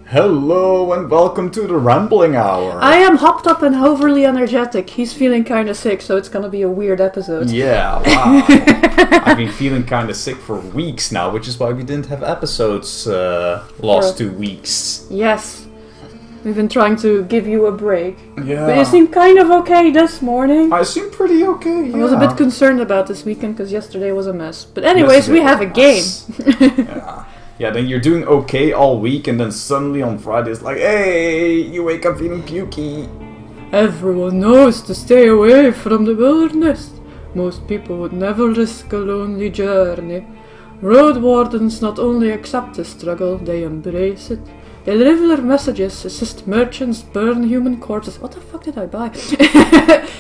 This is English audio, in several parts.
Hello and welcome to the Rambling Hour. I am hopped up and overly energetic. He's feeling kind of sick, so it's gonna be a weird episode. Yeah, wow. I've been feeling kind of sick for weeks now, which is why we didn't have episodes last 2 weeks. Yes. We've been trying to give you a break. Yeah. But you seem kind of okay this morning. I seem pretty okay, yeah. I was a bit concerned about this weekend because yesterday was a mess. But anyways, we have a game. Yeah. Yeah, then you're doing okay all week, and then suddenly on Friday it's like, hey, you wake up feeling pukey. Everyone knows to stay away from the wilderness. Most people would never risk a lonely journey. Roadwardens not only accept the struggle, they embrace it. They deliver messages, assist merchants, burn human corpses. What the fuck did I buy?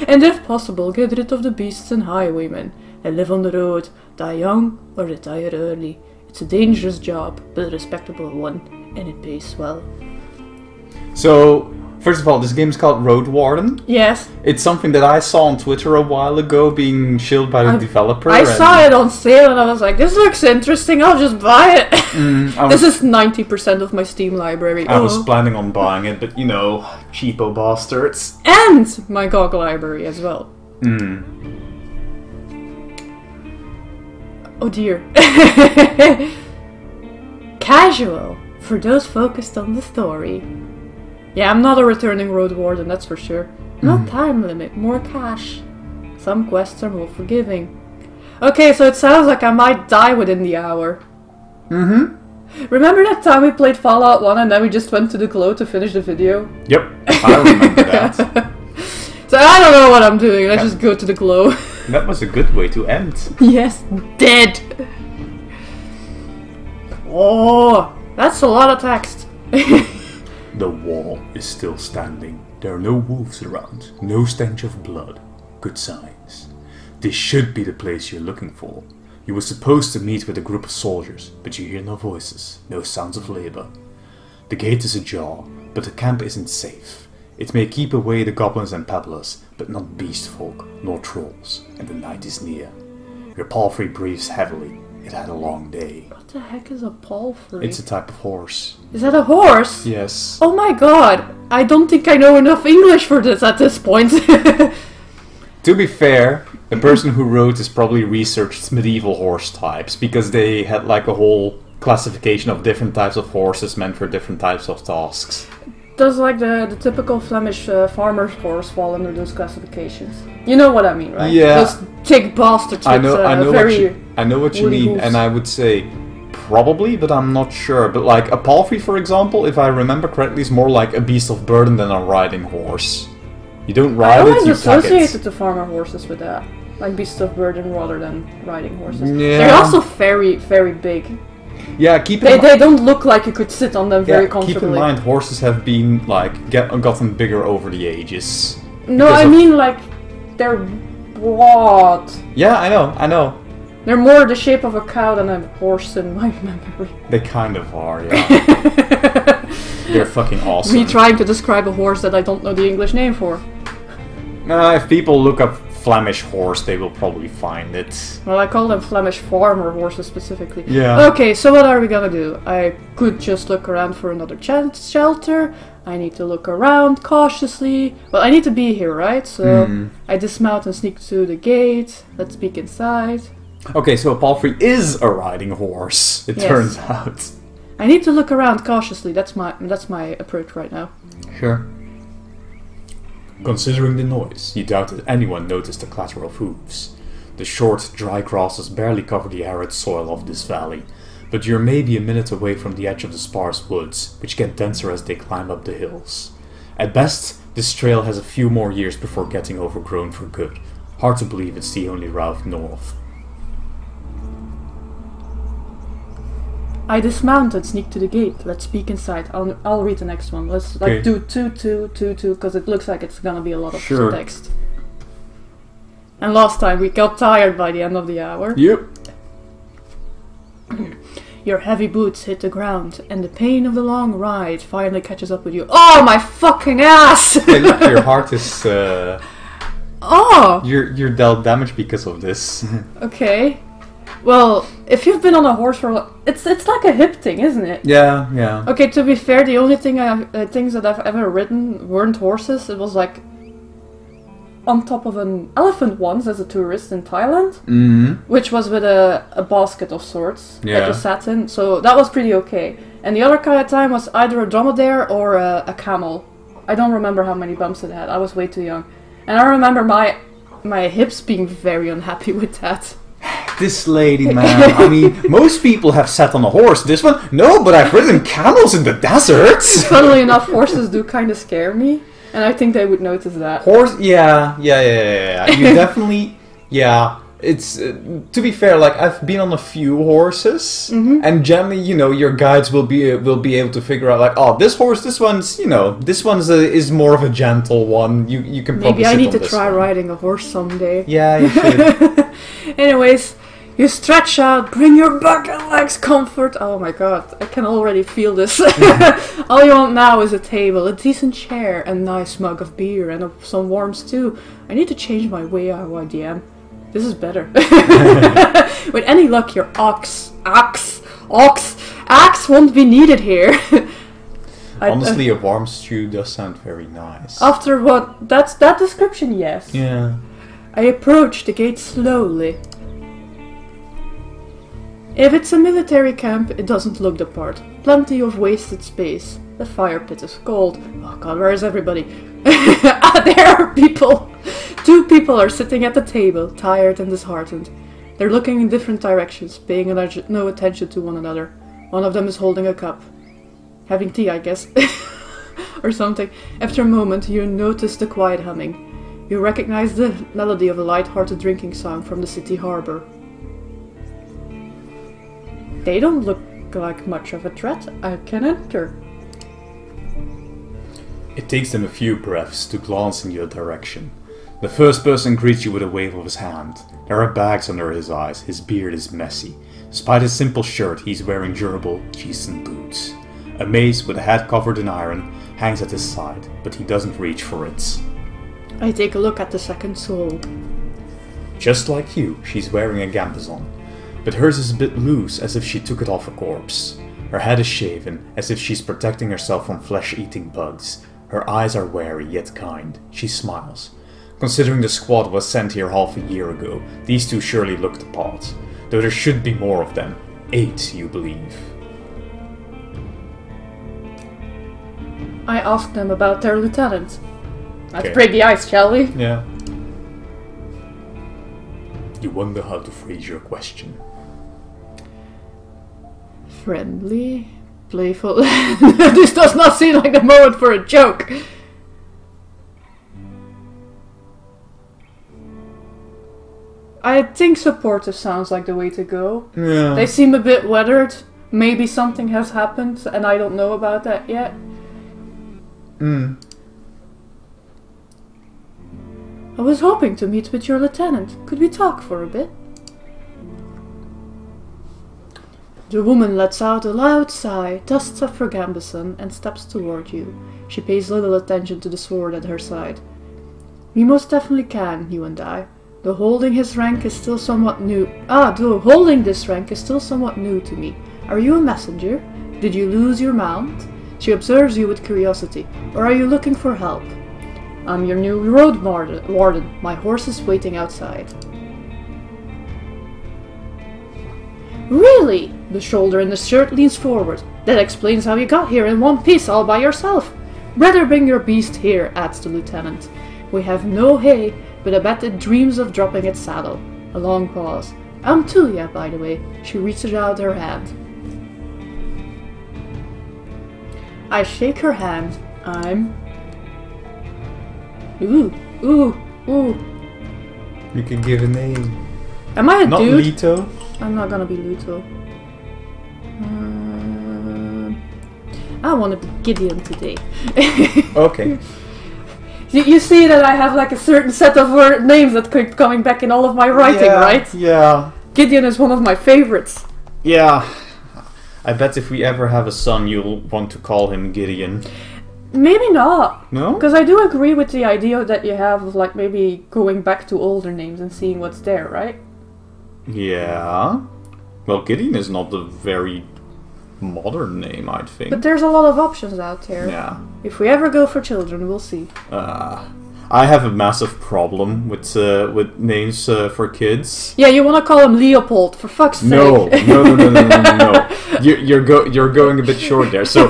And if possible, get rid of the beasts and highwaymen. They live on the road, die young or retire early. It's a dangerous job, but a respectable one, and it pays well. So, first of all, this game is called Roadwarden. Yes. It's something that I saw on Twitter a while ago being shilled by the developer. I saw it on sale and I was like, this looks interesting, I'll just buy it. This is 90% of my Steam library. I was planning on buying it, but you know, cheapo bastards. And my GOG library as well. Oh dear. Casual, for those focused on the story. Yeah, I'm not a returning Roadwarden, that's for sure. No time limit, more cash. Some quests are more forgiving. Okay, so it sounds like I might die within the hour. Remember that time we played Fallout 1 and then we just went to the Glow to finish the video? Yep, I remember that. So I don't know what I'm doing, let's just go to the Glow. That was a good way to end. Yes, dead! Oh, that's a lot of text. The wall is still standing. There are no wolves around. No stench of blood. Good signs. This should be the place you're looking for. You were supposed to meet with a group of soldiers, but you hear no voices, no sounds of labor. The gate is ajar, but the camp isn't safe. It may keep away the goblins and pebblers, but not beast folk, nor trolls, and the night is near. Your palfrey breathes heavily. It had a long day. What the heck is a palfrey? It's a type of horse. Is that a horse? Yes. Oh my god, I don't think I know enough English for this at this point. To be fair, the person who wrote this probably researched medieval horse types, because they had like a whole classification of different types of horses meant for different types of tasks. Does like the typical Flemish farmer's horse fall under those classifications? You know what I mean, right? Yeah. Those thick bastards with I know what you mean, hooves. and I would say probably, but I'm not sure. But like a palfrey, for example, if I remember correctly, is more like a beast of burden than a riding horse. You don't ride it, you I always tuck associated it. the farmer horses with that. Like beasts of burden rather than riding horses. Yeah. They're also very, very big. Yeah, They don't look like you could sit on them very comfortably. Keep in mind, horses have been like gotten bigger over the ages. No, I mean like they're broad. Yeah, I know. They're more the shape of a cow than a horse in my memory. They kind of are, yeah. They're fucking awesome. Me trying to describe a horse that I don't know the English name for. If people look up Flemish horse, they will probably find it. Well, I call them Flemish farmer horses specifically. Yeah. Okay, so what are we gonna do? I could just look around for another shelter. I need to look around cautiously. Well, I need to be here, right? So I dismount and sneak to the gate. Let's peek inside. Okay, so a palfrey is a riding horse, it turns out. I need to look around cautiously. That's my approach right now. Sure. Considering the noise, you doubt that anyone noticed the clatter of hooves. The short, dry grasses barely cover the arid soil of this valley, but you're maybe a minute away from the edge of the sparse woods, which get denser as they climb up the hills. At best, this trail has a few more years before getting overgrown for good. Hard to believe it's the only route north. I dismount and sneak to the gate. Let's peek inside. I'll read the next one. Let's like do 2, because it looks like it's gonna be a lot of text. And last time we got tired by the end of the hour. Yep. Your heavy boots hit the ground, and the pain of the long ride finally catches up with you. Oh, my fucking ass! Hey, look, your heart is. Oh! You're dealt damage because of this. Okay. Well, if you've been on a horse for it's like a hip thing, isn't it? Yeah, yeah. Okay, to be fair, the only things that I've ever ridden weren't horses. It was like on top of an elephant once as a tourist in Thailand, which was with a basket of sorts that you sat in. So that was pretty okay. And the other kind of time was either a dromedary or a camel. I don't remember how many bumps it had. I was way too young. And I remember my hips being very unhappy with that. This lady, man. I mean, most people have sat on a horse. This one, no, but I've ridden camels in the deserts. Funnily enough, horses do kind of scare me. And I think they would notice that. Yeah. You definitely, yeah. It's, to be fair, like, I've been on a few horses, and generally, you know, your guides will be able to figure out, like, oh, this one's, you know, is more of a gentle one. You can probably maybe I need to try one. riding a horse someday. Yeah, you should. Anyways, you stretch out, bring your back and legs comfort. Oh my god, I can already feel this. All you want now is a table, a decent chair, a nice mug of beer, and some warm stew. I need to change my way how I DM. This is better. With any luck, your axe won't be needed here. Honestly, a warm stew does sound very nice. After what? That description, yes. Yeah. I approach the gate slowly. If it's a military camp, it doesn't look the part. Plenty of wasted space. The fire pit is cold. Oh god, where is everybody? There are people! 2 people are sitting at the table, tired and disheartened. They're looking in different directions, paying no attention to one another. One of them is holding a cup. Having tea, I guess. Or something. After a moment, you notice the quiet humming. You recognize the melody of a light-hearted drinking song from the city harbor. They don't look like much of a threat. I can enter. It takes them a few breaths to glance in your direction. The first person greets you with a wave of his hand. There are bags under his eyes, his beard is messy. Despite his simple shirt, he's wearing durable, decent boots. A mace with a head covered in iron hangs at his side, but he doesn't reach for it. I take a look at the second soul. Just like you, she's wearing a gambesson, but hers is a bit loose, as if she took it off a corpse. Her head is shaven, as if she's protecting herself from flesh-eating bugs. Her eyes are wary, yet kind. She smiles. Considering the squad was sent here half a year ago, these 2 surely look the part. Though there should be more of them. 8, you believe. I ask them about their lieutenant. Let's break the ice, shall we? Yeah. You wonder how to phrase your question. Friendly, playful. This does not seem like the moment for a joke. I think supportive sounds like the way to go. Yeah. They seem a bit weathered. Maybe something has happened and I don't know about that yet. I was hoping to meet with your lieutenant. Could we talk for a bit? The woman lets out a loud sigh, dusts off her gambeson, and steps toward you. She pays little attention to the sword at her side. We most definitely can, you and I. Though holding this rank is still somewhat new to me. Are you a messenger? Did you lose your mount? She observes you with curiosity. Or are you looking for help? I'm your new Roadwarden. My horse is waiting outside. Really? The shoulder in the shirt leans forward. That explains how you got here in one piece all by yourself. Better bring your beast here, adds the lieutenant. We have no hay, but I bet it dreams of dropping its saddle. A long pause. I'm Tulia, by the way. She reaches out her hand. I shake her hand. I'm... Ooh. You can give a name. Am I a Not dude? Leto. I'm not gonna be Luto. I want to be Gideon today. Okay. You see that I have like a certain set of names that keep coming back in all of my writing, right? Yeah. Gideon is one of my favorites. Yeah. I bet if we ever have a son, you'll want to call him Gideon. Maybe not. No? Because I do agree with the idea that you have of like maybe going back to older names and seeing what's there, right? Yeah. Well, Gideon is not a very modern name, I think. But there's a lot of options out there. Yeah. If we ever go for children, we'll see. I have a massive problem with names for kids. Yeah, you want to call him Leopold, for fuck's sake. No. You're going a bit short there. So,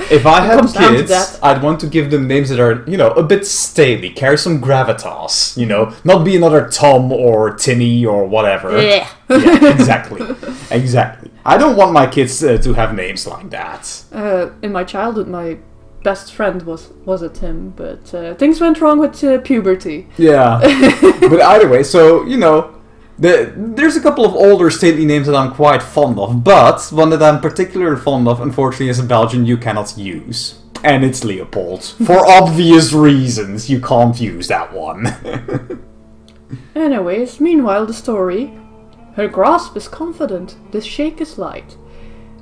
if I had kids, I'd want to give them names that are, a bit stately, carry some gravitas, not be another Tom or Timmy or whatever. Yeah. Yeah, exactly. I don't want my kids to have names like that. In my childhood, my best friend was a Tim, but things went wrong with puberty. Yeah. But either way, so, there's a couple of older stately names that I'm quite fond of, but one that I'm particularly fond of, unfortunately, is a Belgian you cannot use. And it's Leopold. For obvious reasons, you can't use that one. Anyways, meanwhile, the story. Her grasp is confident, the shake is light.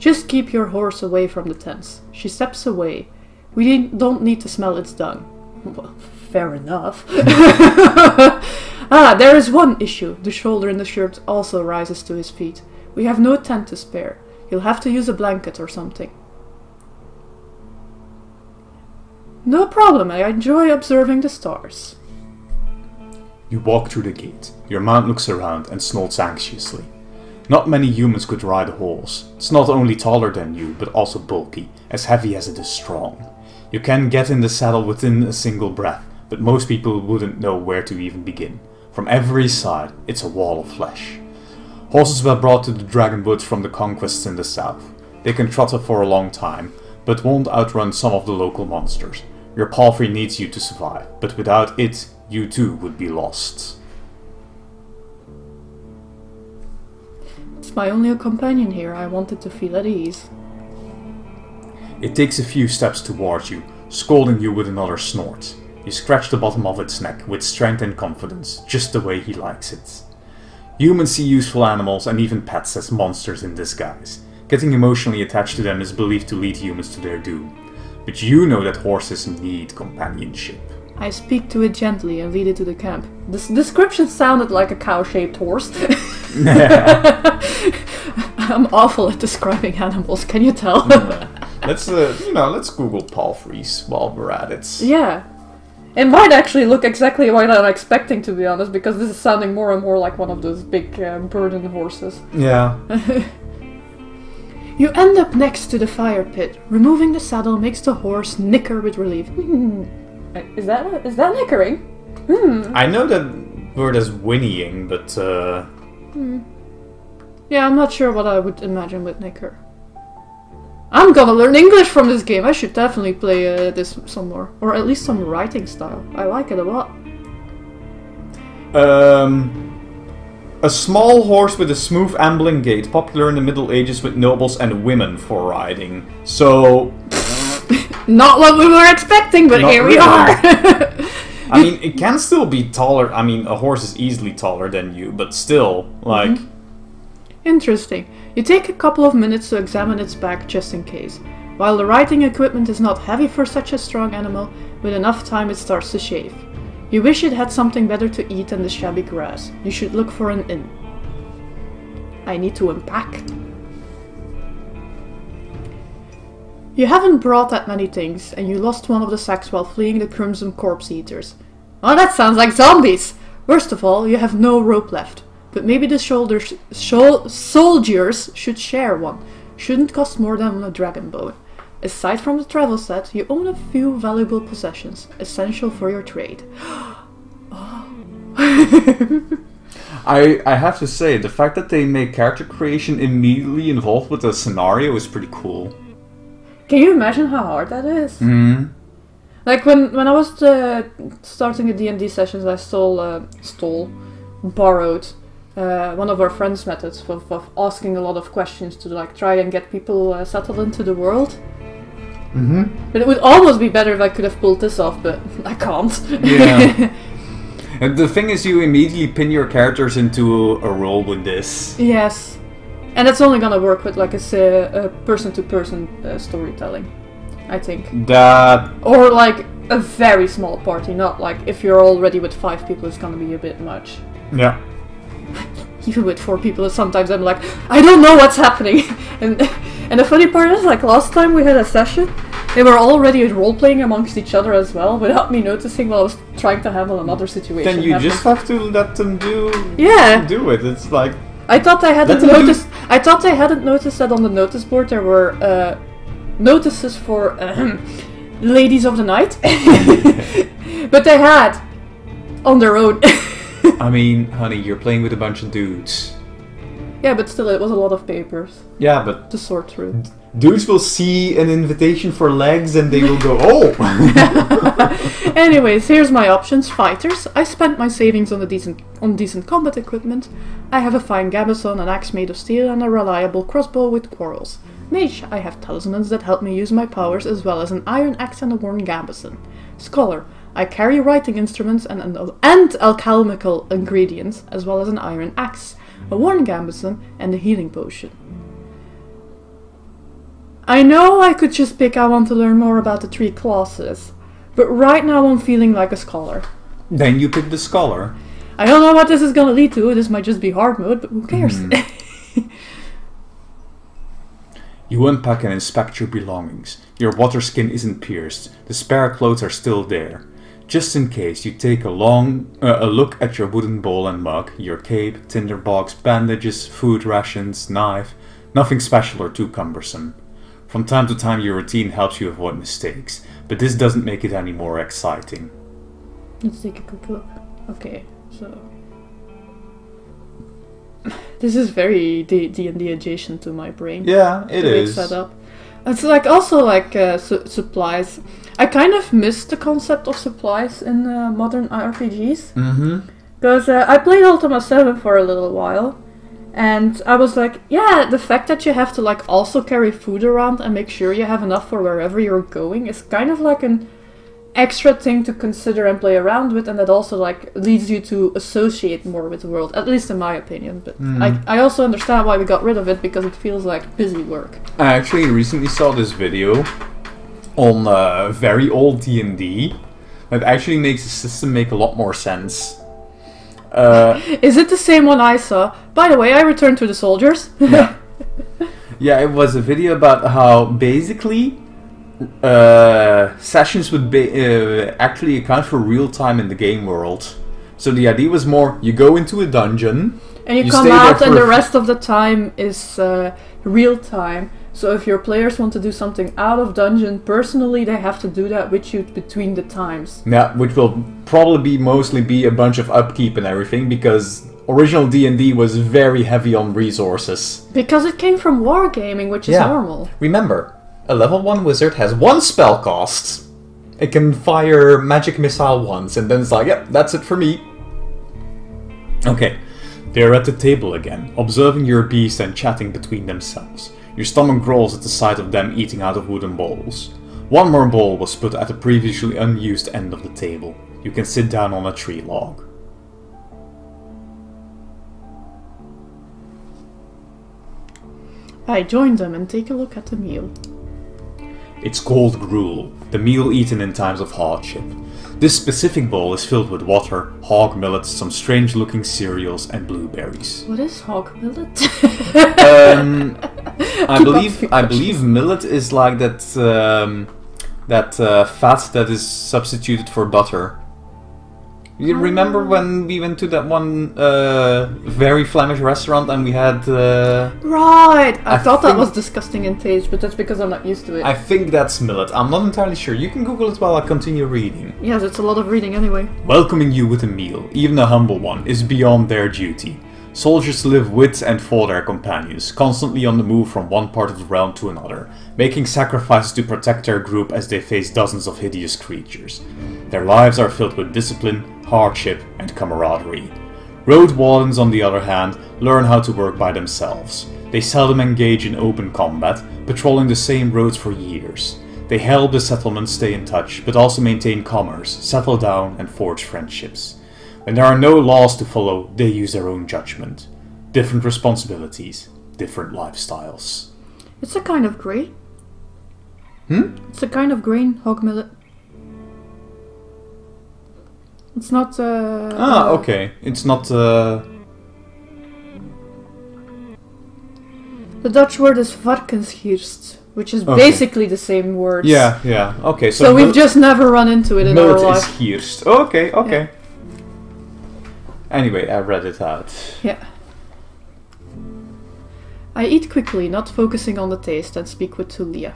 Just keep your horse away from the tents. She steps away. We don't need to smell its dung. Well, fair enough. There is one issue. The shoulder in the shirt also rises to his feet. We have no tent to spare. You'll have to use a blanket or something. No problem, I enjoy observing the stars. You walk through the gate. Your mount looks around and snorts anxiously. Not many humans could ride a horse. It's not only taller than you, but also bulky, as heavy as it is strong. You can get in the saddle within a single breath, but most people wouldn't know where to even begin. From every side, it's a wall of flesh. Horses were brought to the Dragonwoods from the conquests in the south. They can trot for a long time, but won't outrun some of the local monsters. Your palfrey needs you to survive, but without it, you too would be lost. It's my only companion here. I wanted to feel at ease. It takes a few steps towards you, scolding you with another snort. You scratch the bottom of its neck with strength and confidence, just the way he likes it. Humans see useful animals and even pets as monsters in disguise. Getting emotionally attached to them is believed to lead humans to their doom. But you know that horses need companionship. I speak to it gently and lead it to the camp. This description sounded like a cow-shaped horse. I'm awful at describing animals, can you tell? Let's Google palfreys while we're at it. Yeah. It might actually look exactly what I'm expecting, to be honest, because this is sounding more and more like one of those big burden horses. Yeah. You end up next to the fire pit. Removing the saddle makes the horse nicker with relief. Is that nickering? I know that word as whinnying, but Yeah, I'm not sure what I would imagine with nicker. I'm gonna learn English from this game. I should definitely play this some more. Or at least some writing style. I like it a lot. A small horse with a smooth ambling gait, popular in the Middle Ages with nobles and women for riding. So... Not what we were expecting, but here we are! I mean, it can still be taller. I mean, a horse is easily taller than you, but still, like... Interesting. You take a couple of minutes to examine its back just in case. While the riding equipment is not heavy for such a strong animal, with enough time it starts to shave. You wish it had something better to eat than the shabby grass. You should look for an inn. I need to unpack. You haven't brought that many things, and you lost one of the sacks while fleeing the Crimson Corpse Eaters. Well, that sounds like zombies! Worst of all, you have no rope left. But maybe the soldiers should share one. Shouldn't cost more than a dragon bone. Aside from the travel set, you own a few valuable possessions, essential for your trade. I have to say, the fact that they make character creation immediately involved with the scenario is pretty cool. Can you imagine how hard that is? Like when I was starting the D&D sessions, I borrowed one of our friends' methods of asking a lot of questions to like try and get people settled into the world. But it would almost be better if I could have pulled this off, but I can't. Yeah. And the thing is, you immediately pin your characters into a role with this. Yes. And that's only gonna work with like a person-to-person storytelling, I think. Or like a very small party, not like if you're already with 5 people, it's gonna be a bit much. Yeah. even with 4 people, sometimes I'm like, I don't know what's happening. And the funny part is, like, last time we had a session, they were already role-playing amongst each other as well, without me noticing while I was trying to handle another situation. Then you just have to let them do it. It's like... I thought I hadn't noticed that on the notice board there were notices for ladies of the night. But they had on their own. I mean, honey, you're playing with a bunch of dudes. Yeah, but still, it was a lot of papers. Yeah, but to sort through. Dudes will see an invitation for legs and they will go, oh! Anyways, here's my options. Fighters. I spent my savings on decent combat equipment. I have a fine gambeson, an axe made of steel, and a reliable crossbow with quarrels. Mage. I have talismans that help me use my powers, as well as an iron axe and a worn gambeson. Scholar. I carry writing instruments and alchemical ingredients, as well as an iron axe, a worn gambeson, and a healing potion. I know I could just pick I want to learn more about the 3 classes, but right now I'm feeling like a scholar. Then you pick the scholar. I don't know what this is gonna lead to, this might just be hard mode, but who cares? You unpack and inspect your belongings. Your water skin isn't pierced, the spare clothes are still there. Just in case, you take a look at your wooden bowl and mug, your cape, tinderbox, bandages, food rations, knife, nothing special or too cumbersome. From time to time your routine helps you avoid mistakes, but this doesn't make it any more exciting. Let's take a quick look. Okay, so... This is very D&D adjacent to my brain. Yeah, it is. Set up. It's like also like supplies. I kind of miss the concept of supplies in modern RPGs. Because I played Ultima 7 for a little while. And I was like, yeah, the fact that you have to like also carry food around and make sure you have enough for wherever you're going is kind of like an extra thing to consider and play around with, and that also like leads you to associate more with the world, at least in my opinion. But I also understand why we got rid of it, because it feels like busy work. I actually recently saw this video on very old D&D that actually makes the system make a lot more sense. Is it the same one I saw? By the way, I returned to the soldiers. Yeah. Yeah, it was a video about how basically sessions would actually account for real time in the game world. So the idea was more, you go into a dungeon, and you come out and the rest of the time is real time. So if your players want to do something out of dungeon, personally they have to do that with you between the times. Yeah, which will probably mostly be a bunch of upkeep and everything, because original D&D was very heavy on resources. Because it came from wargaming, which is normal. Remember, a level 1 wizard has 1 spell cost. It can fire magic missile once, and then it's like, yep, that's it for me. Okay, they're at the table again, observing your beast and chatting between themselves. Your stomach growls at the sight of them eating out of wooden bowls. One more bowl was put at the previously unused end of the table. You can sit down on a tree log. I join them and take a look at the meal. It's called gruel, the meal eaten in times of hardship. This specific bowl is filled with water, hog millet, some strange-looking cereals, and blueberries. What is hog millet? I believe millet is like that fat that is substituted for butter. You remember when we went to that one very Flemish restaurant and we had... Right! I thought that was disgusting in taste, but that's because I'm not used to it. I think that's millet. I'm not entirely sure. You can Google it while I continue reading. Yes, it's a lot of reading anyway. Welcoming you with a meal, even a humble one, is beyond their duty. Soldiers live with and for their companions, constantly on the move from one part of the realm to another, making sacrifices to protect their group as they face dozens of hideous creatures. Their lives are filled with discipline, hardship, and camaraderie. Roadwardens, on the other hand, learn how to work by themselves. They seldom engage in open combat, patrolling the same roads for years. They help the settlements stay in touch, but also maintain commerce, settle down, and forge friendships. When there are no laws to follow, they use their own judgment. Different responsibilities, different lifestyles. It's a kind of grain. It's a kind of grain, hog millet. It's not... okay. It's not... The Dutch word is varkenshirst, which is basically the same word. Yeah. Okay, so we've just never run into it in our life. Is hirst. Okay. Yeah. Anyway, I read it out. Yeah. I eat quickly, not focusing on the taste, and speak with Tulia.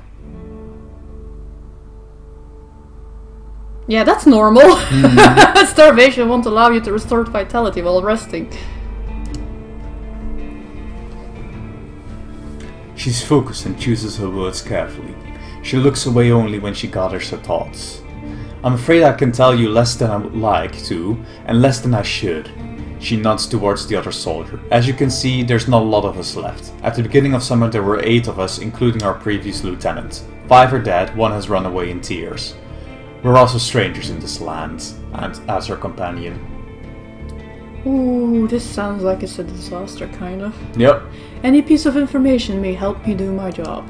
Yeah, that's normal. Starvation won't allow you to restore vitality while resting. She's focused and chooses her words carefully. She looks away only when she gathers her thoughts. I'm afraid I can tell you less than I would like to, and less than I should. She nods towards the other soldier. As you can see, there's not a lot of us left. At the beginning of summer there were 8 of us, including our previous lieutenant. 5 are dead, 1 has run away in tears. We're also strangers in this land, and as her companion. Ooh, this sounds like it's a disaster, kind of. Yep. Any piece of information may help me do my job.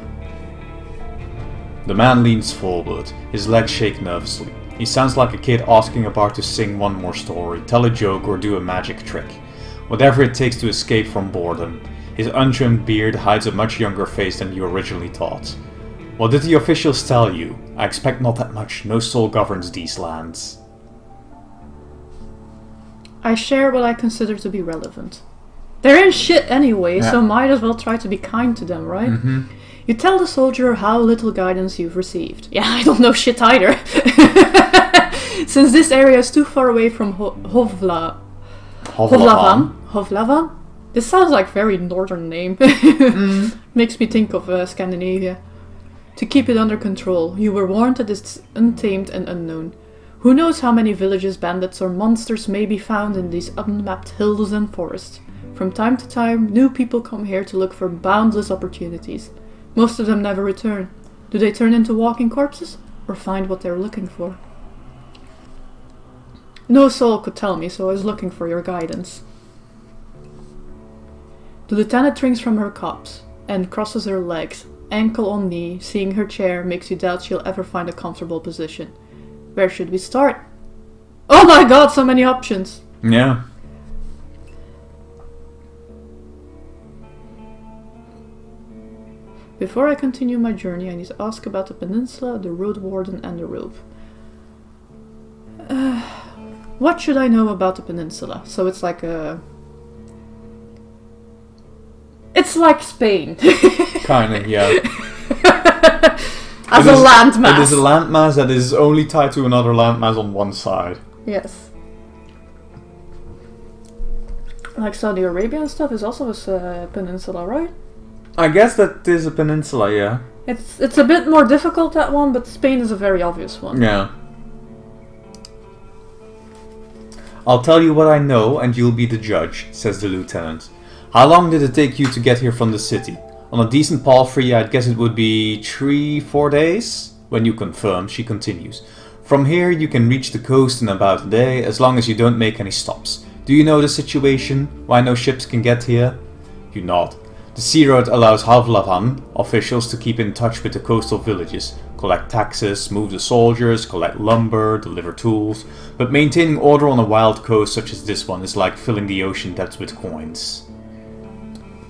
The man leans forward, his legs shake nervously. He sounds like a kid asking a bar to sing one more story, tell a joke, or do a magic trick. Whatever it takes to escape from boredom. His untrimmed beard hides a much younger face than you originally thought. What did the officials tell you? I expect not that much. No soul governs these lands. I share what I consider to be relevant. They're in shit anyway, so might as well try to be kind to them, right? Mm-hmm. You tell the soldier how little guidance you've received. Yeah, I don't know shit either. Since this area is too far away from Hovlavan. This sounds like a very northern name. Makes me think of Scandinavia. To keep it under control, you were warned that it's untamed and unknown. Who knows how many villages, bandits or monsters may be found in these unmapped hills and forests. From time to time, new people come here to look for boundless opportunities. Most of them never return. Do they turn into walking corpses, or find what they're looking for? No soul could tell me, so I was looking for your guidance. The lieutenant drinks from her cups, and crosses her legs, ankle on knee. Seeing her chair makes you doubt she'll ever find a comfortable position. Where should we start? Oh my god, so many options! Yeah. Before I continue my journey, I need to ask about the peninsula, the Roadwarden, and the rope. What should I know about the peninsula? So it's like a... It's like Spain. Kinda, yeah. As a landmass. It is a landmass that is only tied to another landmass on one side. Yes. Like Saudi Arabia and stuff is also a peninsula, right? I guess that is a peninsula, yeah. It's a bit more difficult, that one, but Spain is a very obvious one. Yeah. I'll tell you what I know and you'll be the judge, says the lieutenant. How long did it take you to get here from the city? On a decent palfrey, I'd guess it would be 3-4 days? When you confirm, she continues. From here you can reach the coast in about a day, as long as you don't make any stops. Do you know the situation? Why no ships can get here? You nod. The sea road allows Havlavan officials to keep in touch with the coastal villages, collect taxes, move the soldiers, collect lumber, deliver tools, but maintaining order on a wild coast such as this one is like filling the ocean depths with coins.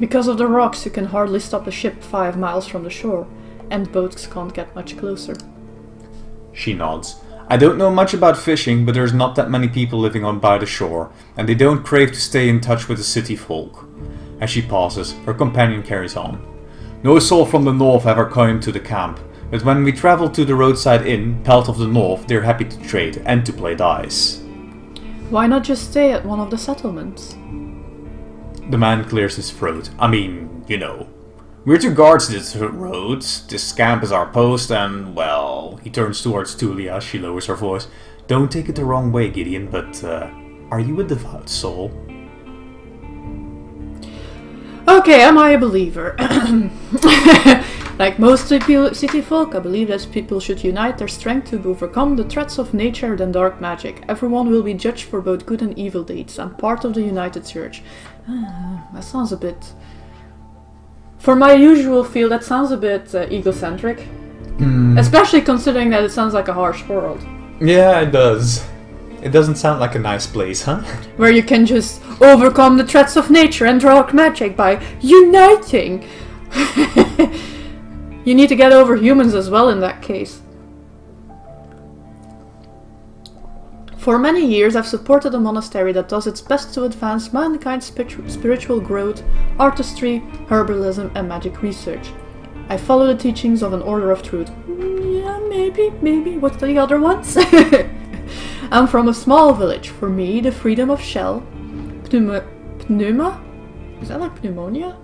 Because of the rocks, you can hardly stop a ship 5 miles from the shore, and boats can't get much closer. She nods. I don't know much about fishing, but there's not that many people living on by the shore, and they don't crave to stay in touch with the city folk. As she pauses, her companion carries on. No soul from the north ever came to the camp, but when we traveled to the roadside inn, Pelt of the North, they're happy to trade and to play dice. Why not just stay at one of the settlements? The man clears his throat. I mean, you know. We're to guard this road, this camp is our post, and, well... He turns towards Tulia, she lowers her voice. Don't take it the wrong way, Gideon, but, are you a devout soul? Okay, am I a believer? Like most city folk, I believe that people should unite their strength to overcome the threats of nature and dark magic. Everyone will be judged for both good and evil deeds. I'm part of the United Church. That sounds a bit... For my usual field, that sounds a bit egocentric. Especially considering that it sounds like a harsh world. Yeah, it does. It doesn't sound like a nice place, huh? Where you can just overcome the threats of nature and dark magic by uniting. You need to get over humans as well in that case. For many years I've supported a monastery that does its best to advance mankind's spiritual growth, artistry, herbalism and magic research. I follow the teachings of an order of truth. Yeah, maybe. What's the other ones? I'm from a small village. For me, the freedom of shell, pneuma? Is that like pneumonia?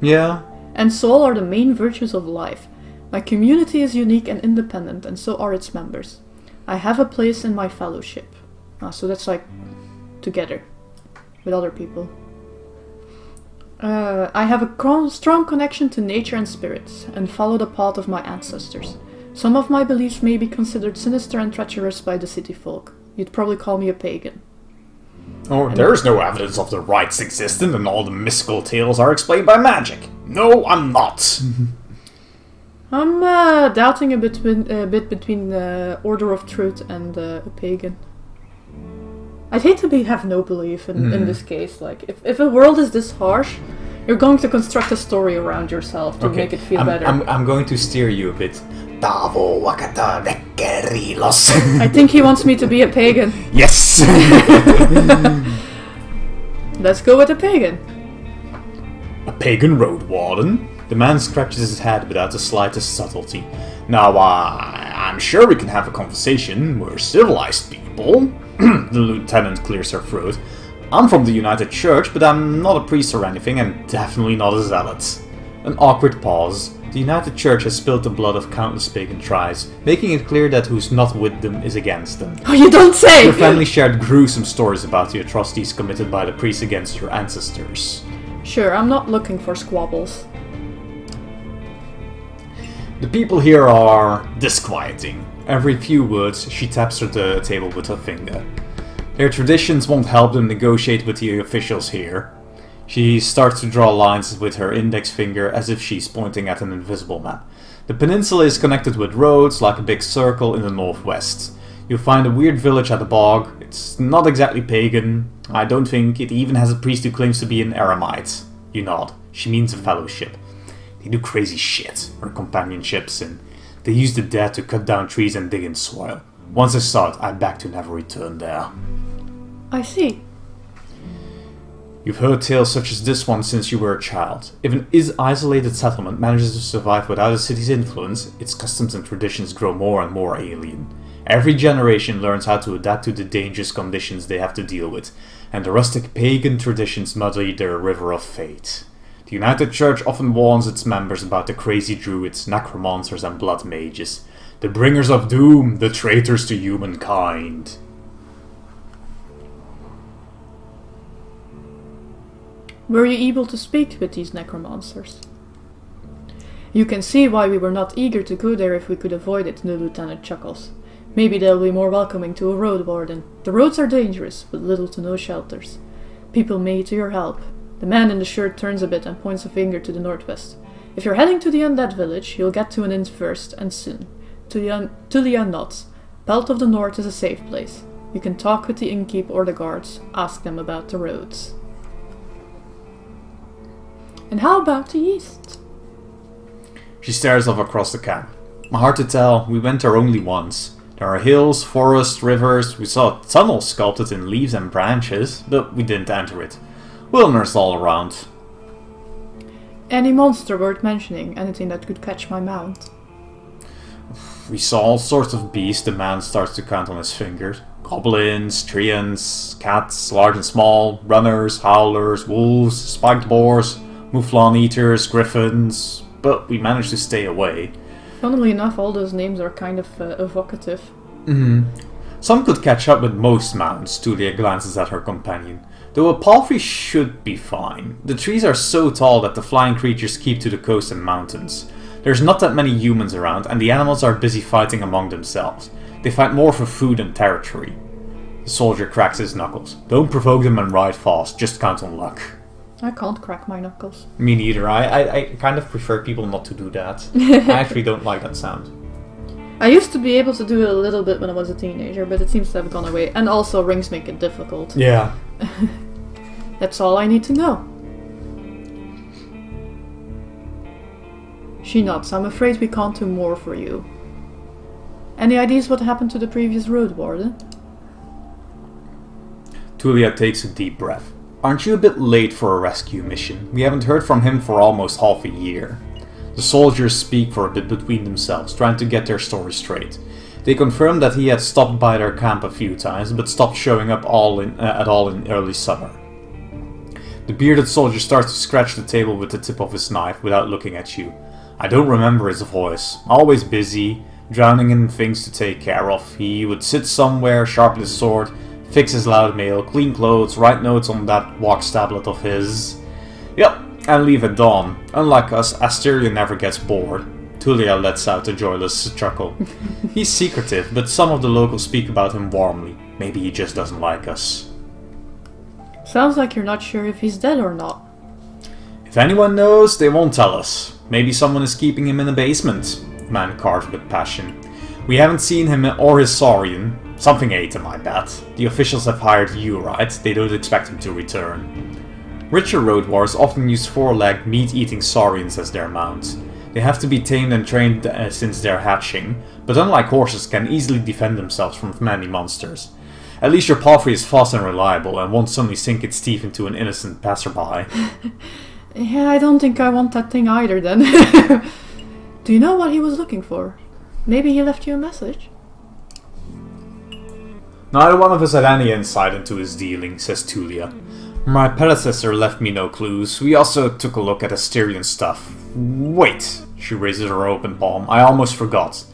Yeah. And soul are the main virtues of life. My community is unique and independent, and so are its members. I have a place in my fellowship. So that's like together with other people. I have a strong connection to nature and spirits, and follow the path of my ancestors. Some of my beliefs may be considered sinister and treacherous by the city folk. You'd probably call me a pagan. Or there's no evidence of the rites existent and all the mystical tales are explained by magic. No, I'm not. I'm doubting a bit between the Order of Truth and a pagan. I'd hate to have no belief in this case. Like, if a world is this harsh, you're going to construct a story around yourself to make it feel better. I'm going to steer you a bit. I think he wants me to be a pagan. Yes! Let's go with a pagan. A pagan Roadwarden? The man scratches his head without the slightest subtlety. Now, I'm sure we can have a conversation. We're civilized people. The lieutenant clears her throat. I'm from the United Church, but I'm not a priest or anything, and definitely not a zealot. An awkward pause. The United Church has spilled the blood of countless pagan tribes, making it clear that who's not with them is against them. Oh, you don't say! Your family shared gruesome stories about the atrocities committed by the priests against your ancestors. Sure, I'm not looking for squabbles. The people here are disquieting. Every few words, she taps the table with her finger. Their traditions won't help them negotiate with the officials here. She starts to draw lines with her index finger as if she's pointing at an invisible map. The peninsula is connected with roads like a big circle in the northwest. You'll find a weird village at the bog. It's not exactly pagan. I don't think it even has a priest who claims to be an eremite. You nod. She means a fellowship. They do crazy shit on companionships, and they use the dead to cut down trees and dig in soil. Once I saw it, I begged to never return there. I see. You've heard tales such as this one since you were a child. If an isolated settlement manages to survive without a city's influence, its customs and traditions grow more and more alien. Every generation learns how to adapt to the dangerous conditions they have to deal with, and the rustic pagan traditions muddy their river of fate. The United Church often warns its members about the crazy druids, necromancers and blood mages. The bringers of doom, the traitors to humankind. Were you able to speak with these necromancers? You can see why we were not eager to go there if we could avoid it, the lieutenant chuckles. Maybe they'll be more welcoming to a road warden. The roads are dangerous, with little to no shelters. People may to your help. The man in the shirt turns a bit and points a finger to the northwest. If you're heading to the undead village, you'll get to an inn first, and soon. Tulia nods. Belt of the North is a safe place. You can talk with the innkeep or the guards. Ask them about the roads. And how about the east? She stares off across the camp. Hard to tell, we went there only once. There are hills, forests, rivers. We saw a tunnel sculpted in leaves and branches, but we didn't enter it. Wilderness all around. Any monster worth mentioning? Anything that could catch my mount? We saw all sorts of beasts. The man starts to count on his fingers. Goblins, treants, cats, large and small, runners, howlers, wolves, spiked boars, mouflon eaters, griffins. But we managed to stay away. Funnily enough, all those names are kind of evocative. Some could catch up with most mounts. Tulia glances at her companion. Though a palfrey should be fine. The trees are so tall that the flying creatures keep to the coast and mountains. There's not that many humans around, and the animals are busy fighting among themselves. They fight more for food and territory. The soldier cracks his knuckles. Don't provoke them and ride fast, just count on luck. I can't crack my knuckles. Me neither. I kind of prefer people not to do that. I actually don't like that sound. I used to be able to do it a little bit when I was a teenager, but it seems to have gone away. And also rings make it difficult. Yeah. That's all I need to know. She nods. I'm afraid we can't do more for you. Any ideas what happened to the previous Roadwarden? Tulia takes a deep breath. Aren't you a bit late for a rescue mission? We haven't heard from him for almost half a year. The soldiers speak for a bit between themselves, trying to get their story straight. They confirm that he had stopped by their camp a few times, but stopped showing up at all in early summer. The bearded soldier starts to scratch the table with the tip of his knife without looking at you. I don't remember his voice. Always busy, drowning in things to take care of. He would sit somewhere, sharpen his sword, fix his loud mail, clean clothes, write notes on that wax tablet of his. Yep, and leave at dawn. Unlike us, Asteria never gets bored. Tulia lets out a joyless chuckle. He's secretive, but some of the locals speak about him warmly. Maybe he just doesn't like us. Sounds like you're not sure if he's dead or not. If anyone knows, they won't tell us. Maybe someone is keeping him in a basement. The man carved with passion. We haven't seen him or his saurian. Something ate him, I bet. The officials have hired you, right? They don't expect him to return. Richer road wars often use four-legged, meat-eating saurians as their mounts. They have to be tamed and trained since they're hatching, but unlike horses can easily defend themselves from many monsters. At least your palfrey is fast and reliable and won't suddenly sink its teeth into an innocent passerby. Yeah, I don't think I want that thing either then. Do you know what he was looking for? Maybe he left you a message? Neither one of us had any insight into his dealing, says Tulia. My predecessor left me no clues. We also took a look at Asterian stuff. Wait! She raises her open palm. I almost forgot.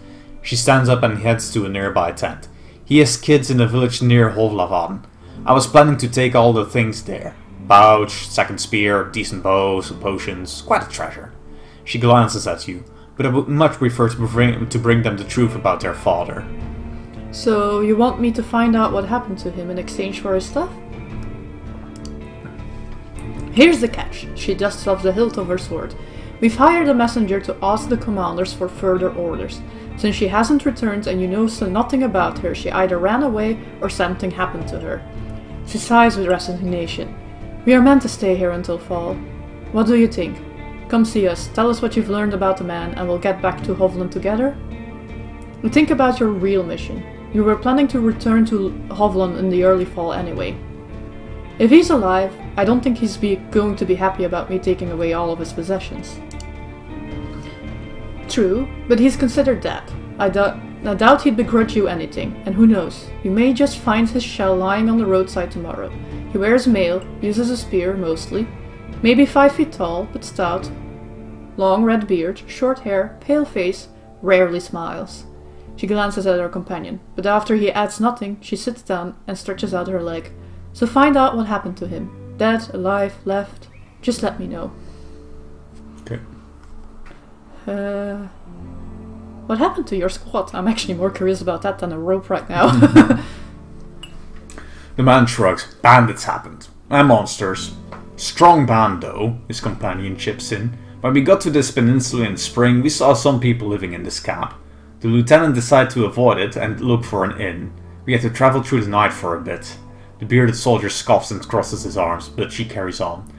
She stands up and heads to a nearby tent. He has kids in a village near Hovlavan. I was planning to take all the things there. Pouch, second spear, decent bow, some potions. Quite a treasure. She glances at you, but I would much prefer to bring them the truth about their father. So, you want me to find out what happened to him in exchange for his stuff? Here's the catch. She dusts off the hilt of her sword. We've hired a messenger to ask the commanders for further orders. Since she hasn't returned and you know so nothing about her, she either ran away or something happened to her. She sighs with resignation. We are meant to stay here until fall. What do you think? Come see us, tell us what you've learned about the man, and we'll get back to Hovland together? And think about your real mission. You were planning to return to Hovland in the early fall anyway. If he's alive, I don't think he's going to be happy about me taking away all of his possessions. True, but he's considered dead. I doubt he'd begrudge you anything, and who knows, you may just find his shell lying on the roadside tomorrow. He wears mail, uses a spear mostly, maybe 5 feet tall, but stout, long red beard, short hair, pale face, rarely smiles. She glances at her companion, but after he adds nothing, she sits down and stretches out her leg. So find out what happened to him. Dead, alive, left. Just let me know. Okay. What happened to your squad? I'm actually more curious about that than a rope right now. The man shrugs. Bandits happened. And monsters. Strong band though, his companion chips in. When we got to this peninsula in spring, we saw some people living in this camp. The lieutenant decided to avoid it and look for an inn. We had to travel through the night for a bit. The bearded soldier scoffs and crosses his arms, but she carries on.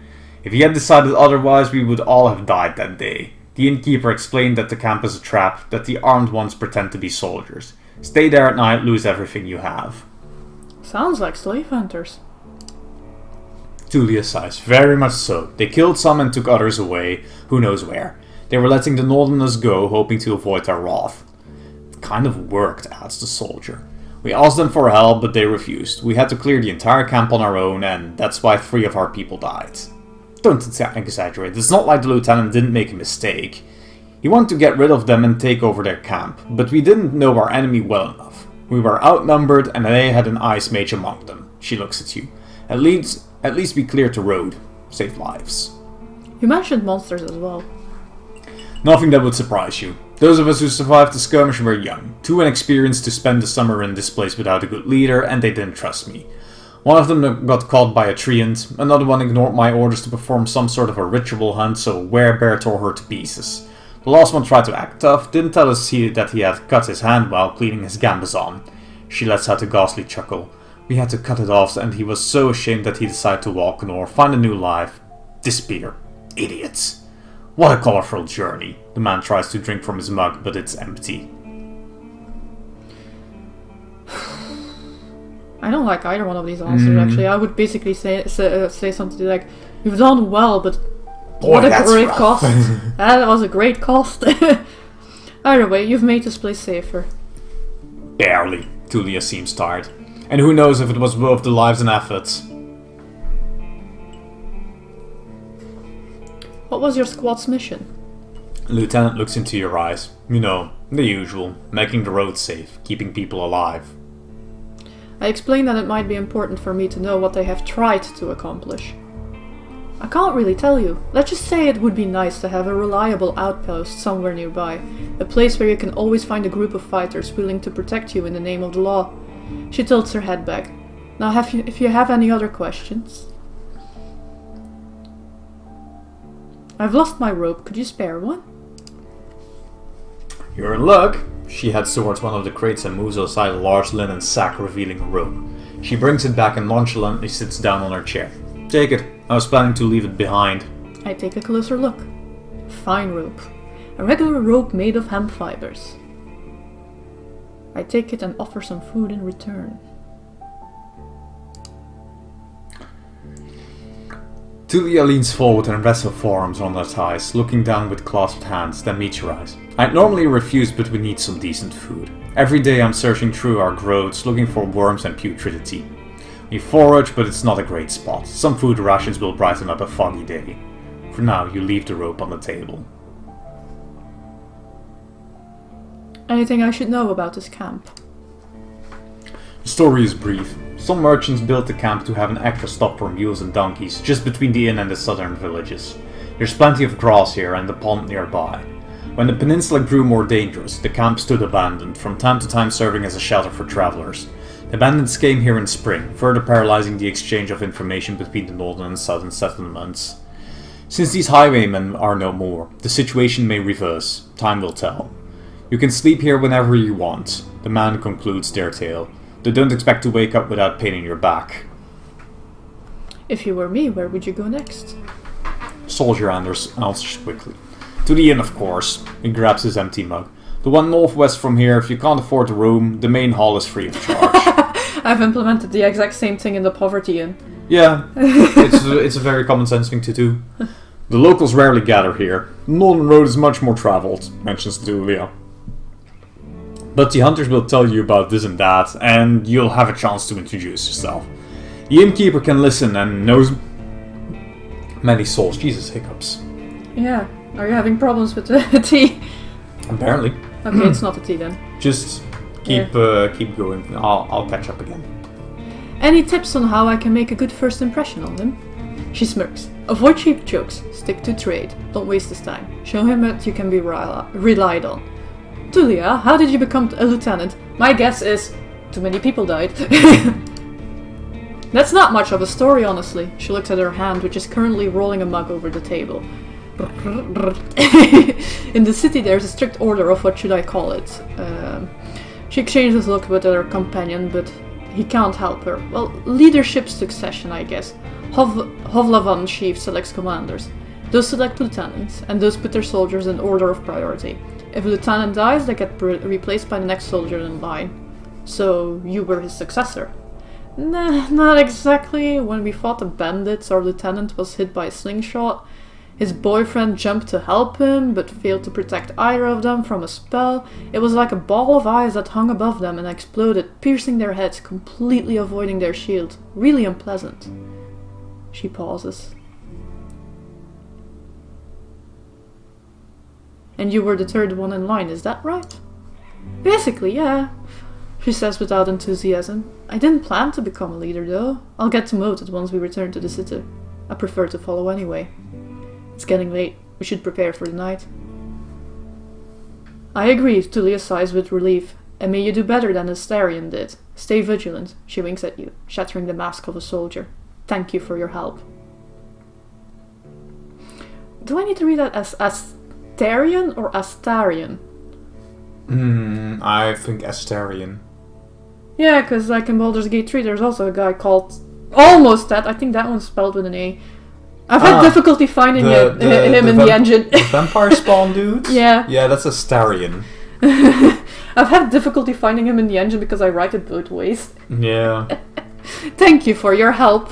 If he had decided otherwise, we would all have died that day. The innkeeper explained that the camp is a trap, that the armed ones pretend to be soldiers. Stay there at night, lose everything you have. Sounds like slave hunters. Tulia sighs. Very much so. They killed some and took others away, who knows where. They were letting the northerners go, hoping to avoid their wrath. It kind of worked, adds the soldier. We asked them for help, but they refused. We had to clear the entire camp on our own, and that's why 3 of our people died. Don't exaggerate. It's not like the lieutenant didn't make a mistake. He wanted to get rid of them and take over their camp, but we didn't know our enemy well enough. We were outnumbered, and they had an ice mage among them. She looks at you. At least we cleared the road. Saved lives. You mentioned monsters as well. Nothing that would surprise you. Those of us who survived the skirmish were young, too inexperienced to spend the summer in this place without a good leader, and they didn't trust me. One of them got caught by a treant, another one ignored my orders to perform some sort of a ritual hunt, so Werebear tore her to pieces. The last one tried to act tough, didn't tell us that he had cut his hand while cleaning his gambazon. She lets out a ghastly chuckle. We had to cut it off, and he was so ashamed that he decided to walk north, find a new life, disappear. Idiots. What a colorful journey. The man tries to drink from his mug, but it's empty. I don't like either one of these answers, actually. I would basically say something like, you've done well, but what a great cost. That was a great cost. Either way, you've made this place safer. Barely. Tulia seems tired. And who knows if it was worth the lives and efforts. What was your squad's mission? Lieutenant looks into your eyes. You know, the usual. Making the road safe, keeping people alive. I explained that it might be important for me to know what they have tried to accomplish. I can't really tell you. Let's just say it would be nice to have a reliable outpost somewhere nearby. A place where you can always find a group of fighters willing to protect you in the name of the law. She tilts her head back. Now if you have any other questions... I've lost my rope. Could you spare one? You're in luck. She heads towards one of the crates and moves aside a large linen sack, revealing a rope. She brings it back and nonchalantly sits down on her chair. Take it. I was planning to leave it behind. I take a closer look. Fine rope. A regular rope made of hemp fibers. I take it and offer some food in return. Tulia leans forward and rests her forearms on her thighs, looking down with clasped hands, then meets your eyes. I'd normally refuse, but we need some decent food. Every day I'm searching through our groves, looking for worms and putridity. We forage, but it's not a great spot. Some food rations will brighten up a foggy day. For now, you leave the rope on the table. Anything I should know about this camp? The story is brief. Some merchants built the camp to have an extra stop for mules and donkeys, just between the inn and the southern villages. There's plenty of grass here and the pond nearby. When the peninsula grew more dangerous, the camp stood abandoned, from time to time serving as a shelter for travelers. The bandits came here in spring, further paralyzing the exchange of information between the northern and southern settlements. Since these highwaymen are no more, the situation may reverse. Time will tell. You can sleep here whenever you want. The man concludes their tale. They don't expect to wake up without pain in your back. If you were me, where would you go next? Soldier answers quickly. To the inn, of course. He grabs his empty mug. The one northwest from here. If you can't afford a room, the main hall is free of charge. I've implemented the exact same thing in the poverty inn. Yeah, it's a very common sense thing to do. The locals rarely gather here. The northern road is much more travelled, mentions Julia. But the hunters will tell you about this and that, and you'll have a chance to introduce yourself. The innkeeper can listen and knows many souls. Jesus, hiccups. Yeah. Are you having problems with the tea? Apparently. Okay, it's not a tea then. Just keep going. I'll catch up again. Any tips on how I can make a good first impression on him? She smirks. Avoid cheap jokes. Stick to trade. Don't waste his time. Show him that you can be relied on. Tulia, how did you become a lieutenant? My guess is too many people died. That's not much of a story, honestly. She looks at her hand, which is currently rolling a mug over the table. In the city there's a strict order of what should I call it. She exchanges a look with her companion, but he can't help her. Well, leadership succession, I guess. Hovlavan chief selects commanders. Those select lieutenants, and those put their soldiers in order of priority. If a lieutenant dies, they get replaced by the next soldier in line. So, you were his successor. Nah, not exactly. When we fought the bandits, our lieutenant was hit by a slingshot. His boyfriend jumped to help him, but failed to protect either of them from a spell. It was like a ball of ice that hung above them and exploded, piercing their heads, completely avoiding their shield. Really unpleasant. She pauses. And you were the third one in line, is that right? Basically, yeah. She says without enthusiasm. I didn't plan to become a leader, though. I'll get demoted once we return to the city. I prefer to follow anyway. It's getting late. We should prepare for the night. I agree, Tulia sighs with relief. And may you do better than Astarion did. Stay vigilant. She winks at you, shattering the mask of a soldier. Thank you for your help. Do I need to read that as Astarion or Astarion? I think Astarion. Yeah, because like in Baldur's Gate 3 there's also a guy called almost that. I think that one's spelled with an A. I've had difficulty finding him in the engine. The vampire spawn dude? Yeah. Yeah, that's a Starion. I've had difficulty finding him in the engine because I write it both ways. Yeah. Thank you for your help.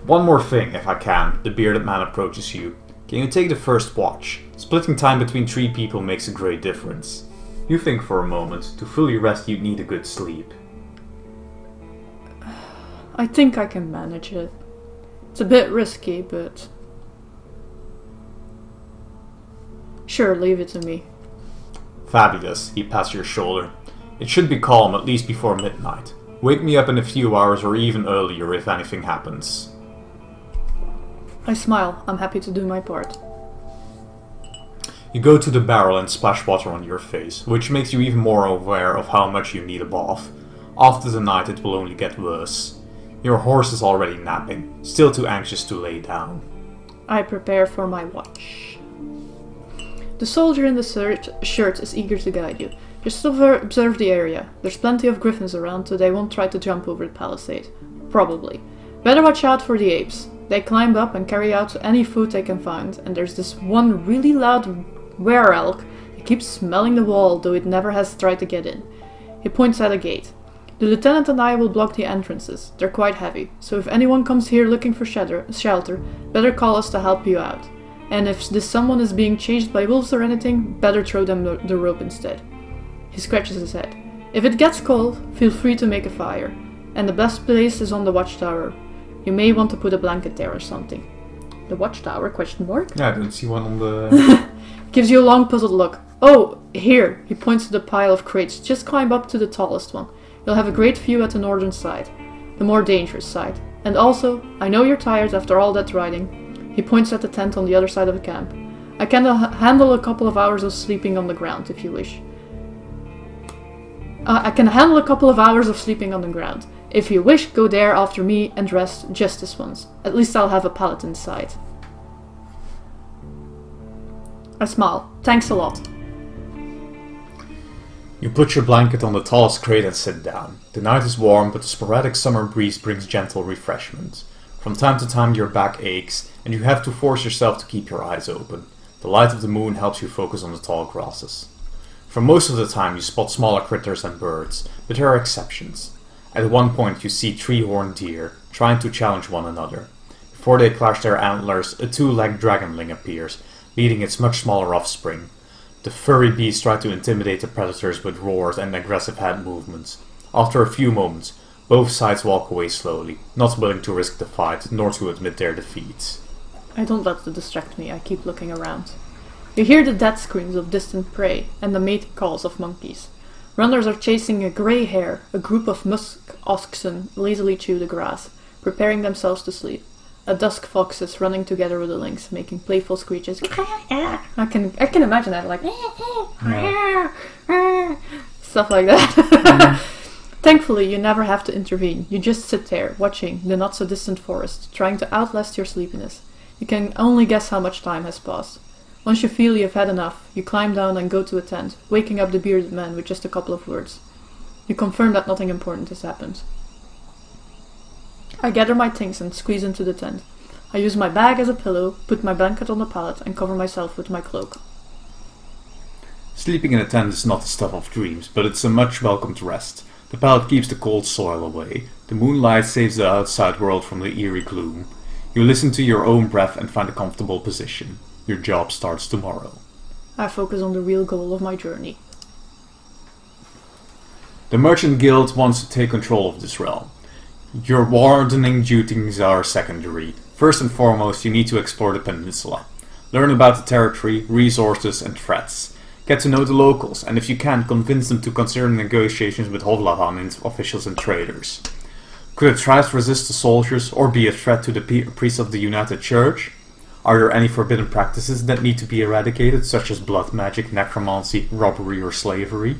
One more thing, if I can. The bearded man approaches you. Can you take the first watch? Splitting time between 3 people makes a great difference. You think for a moment. To fully rest, you'd need a good sleep. I think I can manage it. It's a bit risky, but... Sure, leave it to me. Fabulous, he pats your shoulder. It should be calm at least before midnight. Wake me up in a few hours or even earlier if anything happens. I smile. I'm happy to do my part. You go to the barrel and splash water on your face, which makes you even more aware of how much you need a bath. After the night it will only get worse. Your horse is already napping, still too anxious to lay down. I prepare for my watch. The soldier in the shirt is eager to guide you. Just observe the area. There's plenty of griffins around, so they won't try to jump over the palisade. Probably. Better watch out for the apes. They climb up and carry out any food they can find, and there's this one really loud were-elk. He keeps smelling the wall, though it never has tried to get in. He points at a gate. The lieutenant and I will block the entrances. They're quite heavy, so if anyone comes here looking for shelter, better call us to help you out. And if this someone is being chased by wolves or anything, better throw them the rope instead. He scratches his head. If it gets cold, feel free to make a fire. And the best place is on the watchtower. You may want to put a blanket there or something. The watchtower? Question mark? Yeah, I don't see one on the... Gives you a long puzzled look. Oh, here! He points to the pile of crates. Just climb up to the tallest one. You'll have a great view at the northern side. The more dangerous side. And also, I know you're tired after all that riding. He points at the tent on the other side of the camp. I can handle a couple of hours of sleeping on the ground, if you wish. I can handle a couple of hours of sleeping on the ground. If you wish, go there after me and rest just this once. At least I'll have a pallet inside. I smile. Thanks a lot. You put your blanket on the tallest crate and sit down. The night is warm, but the sporadic summer breeze brings gentle refreshment. From time to time your back aches, and you have to force yourself to keep your eyes open. The light of the moon helps you focus on the tall grasses. For most of the time you spot smaller critters and birds, but there are exceptions. At one point you see 3 horned deer, trying to challenge one another. Before they clash their antlers, a 2-legged dragonling appears, leading its much smaller offspring. The furry beasts try to intimidate the predators with roars and aggressive head movements. After a few moments, both sides walk away slowly, not willing to risk the fight, nor to admit their defeats. I don't let it distract me, I keep looking around. You hear the death screams of distant prey, and the mating calls of monkeys. Runners are chasing a grey hare, a group of musk oxen lazily chew the grass, preparing themselves to sleep. A dusk fox is running together with a lynx, making playful screeches. I can imagine that, like... Stuff like that. Thankfully, you never have to intervene. You just sit there, watching the not-so-distant forest, trying to outlast your sleepiness. You can only guess how much time has passed. Once you feel you've had enough, you climb down and go to a tent, waking up the bearded man with just a couple of words. You confirm that nothing important has happened. I gather my things and squeeze into the tent. I use my bag as a pillow, put my blanket on the pallet, and cover myself with my cloak. Sleeping in a tent is not the stuff of dreams, but it's a much welcomed rest. The pallet keeps the cold soil away. The moonlight saves the outside world from the eerie gloom. You listen to your own breath and find a comfortable position. Your job starts tomorrow. I focus on the real goal of my journey. The Merchant Guild wants to take control of this realm. Your wardening duties are secondary. First and foremost, you need to explore the peninsula. Learn about the territory, resources and threats. Get to know the locals, and if you can, convince them to consider negotiations with Hovlahan officials and traders. Could the tribes resist the soldiers, or be a threat to the priests of the United Church? Are there any forbidden practices that need to be eradicated, such as blood magic, necromancy, robbery or slavery?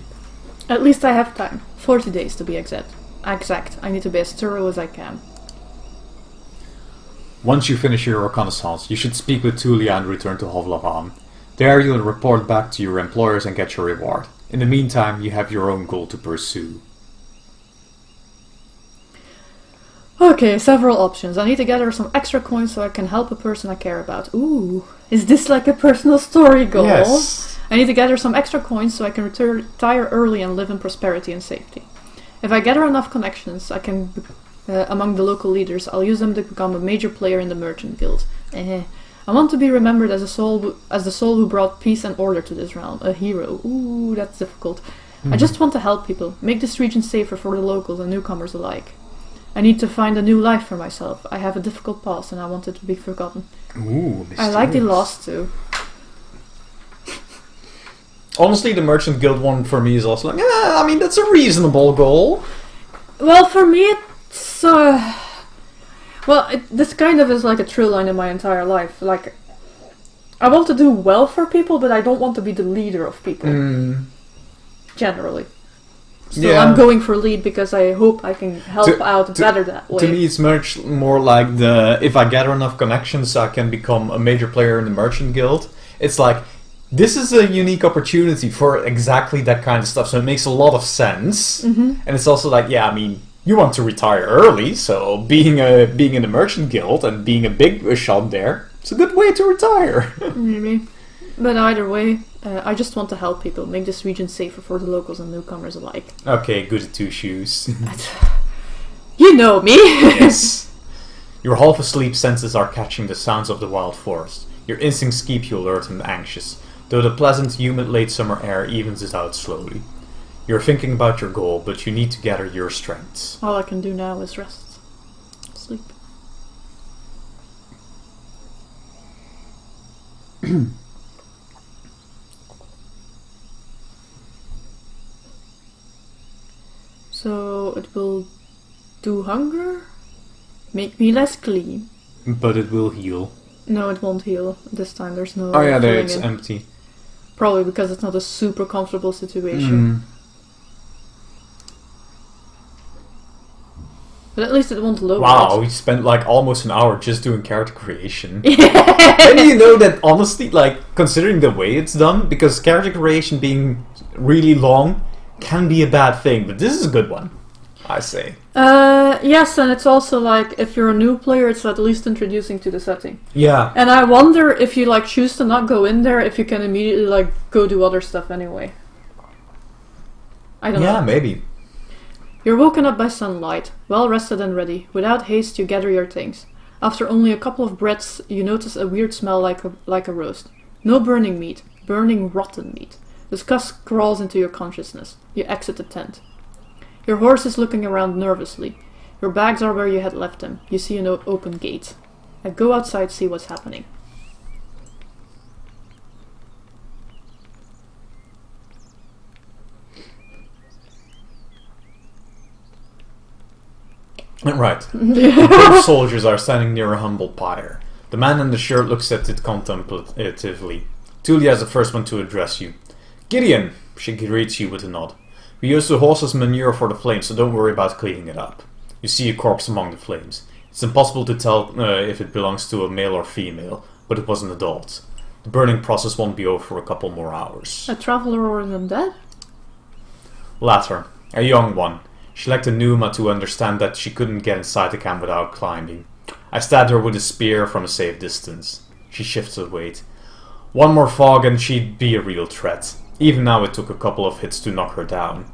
At least I have time. 40 days to be exact. I need to be as thorough as I can. Once you finish your reconnaissance, you should speak with Tulia and return to Hovlahan. There you'll report back to your employers and get your reward. In the meantime, you have your own goal to pursue. Okay, several options. I need to gather some extra coins so I can help a person I care about. Ooh, is this like a personal story goal? Yes. I need to gather some extra coins so I can retire early and live in prosperity and safety. If I gather enough connections, I can among the local leaders, I'll use them to become a major player in the merchant guild. I want to be remembered as the soul who brought peace and order to this realm. A hero. Ooh, that's difficult. I just want to help people, make this region safer for the locals and newcomers alike. I need to find a new life for myself. I have a difficult past and I want it to be forgotten. Ooh, I like the lost too. Honestly, the Merchant Guild one for me is also like, I mean, that's a reasonable goal. Well, for me, it's this kind of is like a through line in my entire life. Like, I want to do well for people, but I don't want to be the leader of people. Generally. So Yeah. I'm going for lead because I hope I can help out better that way. To me, it's much more like if I gather enough connections, I can become a major player in the Merchant Guild. It's like, this is a unique opportunity for exactly that kind of stuff, so it makes a lot of sense. And it's also like, yeah, I mean, you want to retire early, so being in the Merchant Guild and being a big shot there, it's a good way to retire. Maybe. But either way, I just want to help people, make this region safer for the locals and newcomers alike. Okay, good at two shoes. You know me! Yes. Your half-asleep senses are catching the sounds of the wild forest. Your instincts keep you alert and anxious, though the pleasant, humid late summer air evens it out slowly. You're thinking about your goal, but you need to gather your strengths. All I can do now is rest. Sleep. So it will do hunger, make me less clean. But it will heal. No, it won't heal this time. There's no. Oh yeah, there filling it's in. empty. Probably because it's not a super comfortable situation. But at least it won't lower Wow, it. we spent like almost an hour just doing character creation. Then you know that honestly, like, considering the way it's done, because character creation being really long can be a bad thing, but this is a good one, I say. Yes, and it's also like, if you're a new player, it's at least introducing to the setting. Yeah. And I wonder if you like choose to not go in there, if you can immediately like go do other stuff anyway. I don't know. Yeah, maybe. You're woken up by sunlight, well rested and ready. Without haste, you gather your things. After only a couple of breaths, you notice a weird smell like a roast. No burning meat, burning rotten meat. Disgust crawls into your consciousness. You exit the tent. Your horse is looking around nervously. Your bags are where you had left them. You see an open gate. Go outside, see what's happening. Right. Both soldiers are standing near a humble pyre. The man in the shirt looks at it contemplatively. Tulia is the first one to address you. Gideon, she greets you with a nod. We use the horse's manure for the flames, so don't worry about cleaning it up. You see a corpse among the flames. It's impossible to tell if it belongs to a male or female, but it was an adult. The burning process won't be over for a couple more hours. A traveler or an undead? Latter, a young one. She lacked a pneuma to understand that she couldn't get inside the camp without climbing. I stabbed her with a spear from a safe distance. She shifted weight. One more fog and she'd be a real threat. Even now it took a couple of hits to knock her down.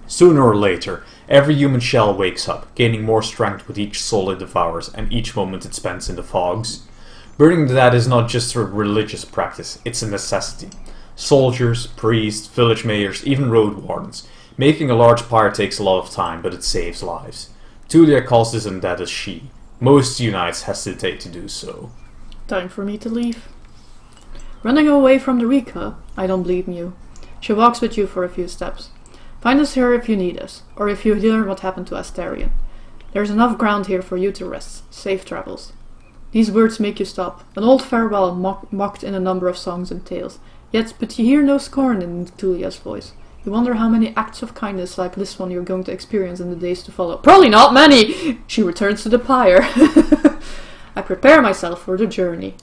Sooner or later, every human shell wakes up, gaining more strength with each soul it devours and each moment it spends in the fogs. Burning the dead is not just a religious practice, it's a necessity. Soldiers, priests, village mayors, even road wardens. Making a large pyre takes a lot of time, but it saves lives. Tulia calls this undead a she. Most Unites hesitate to do so. Time for me to leave. Running away from the Rika? I don't blame you. She walks with you for a few steps. Find us here if you need us, or if you hear what happened to Astarion. There's enough ground here for you to rest. Safe travels. These words make you stop. An old farewell mocked in a number of songs and tales. But you hear no scorn in Tulia's voice. You wonder how many acts of kindness like this one you're going to experience in the days to follow. Probably not many! She returns to the pyre. I prepare myself for the journey.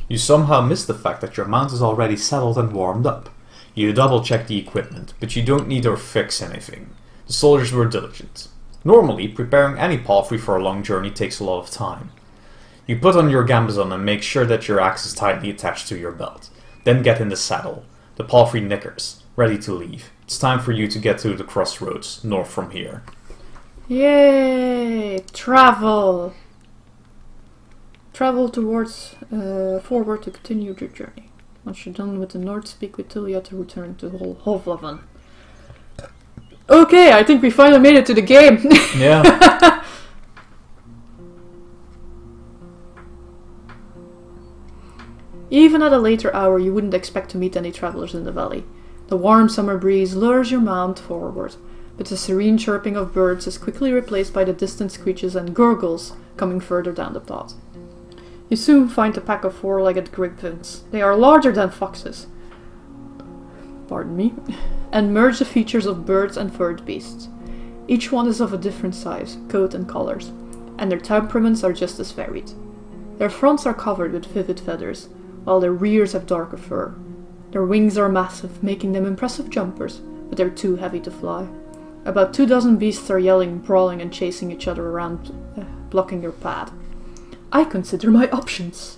You somehow miss the fact that your mount is already saddled and warmed up. You double check the equipment, but you don't need or fix anything. The soldiers were diligent. Normally, preparing any palfrey for a long journey takes a lot of time. You put on your gambazon and make sure that your axe is tightly attached to your belt. Then get in the saddle. The palfrey knickers, ready to leave. It's time for you to get to the crossroads, north from here. Yay! Travel! Travel towards forward to continue your journey. Once you're done with the north, speak with Tulia to return to Hovlavan. Okay, I think we finally made it to the game. Yeah. Even at a later hour, you wouldn't expect to meet any travelers in the valley. The warm summer breeze lures your mount forward, but the serene chirping of birds is quickly replaced by the distant screeches and gurgles coming further down the path. You soon find a pack of four-legged griffins. They are larger than foxes, pardon me, and merge the features of birds and furred beasts. Each one is of a different size, coat and colors, and their temperaments are just as varied. Their fronts are covered with vivid feathers, while their rears have darker fur. Their wings are massive, making them impressive jumpers, but they're too heavy to fly. About 24 beasts are yelling, brawling and chasing each other around, blocking your path. I consider my options.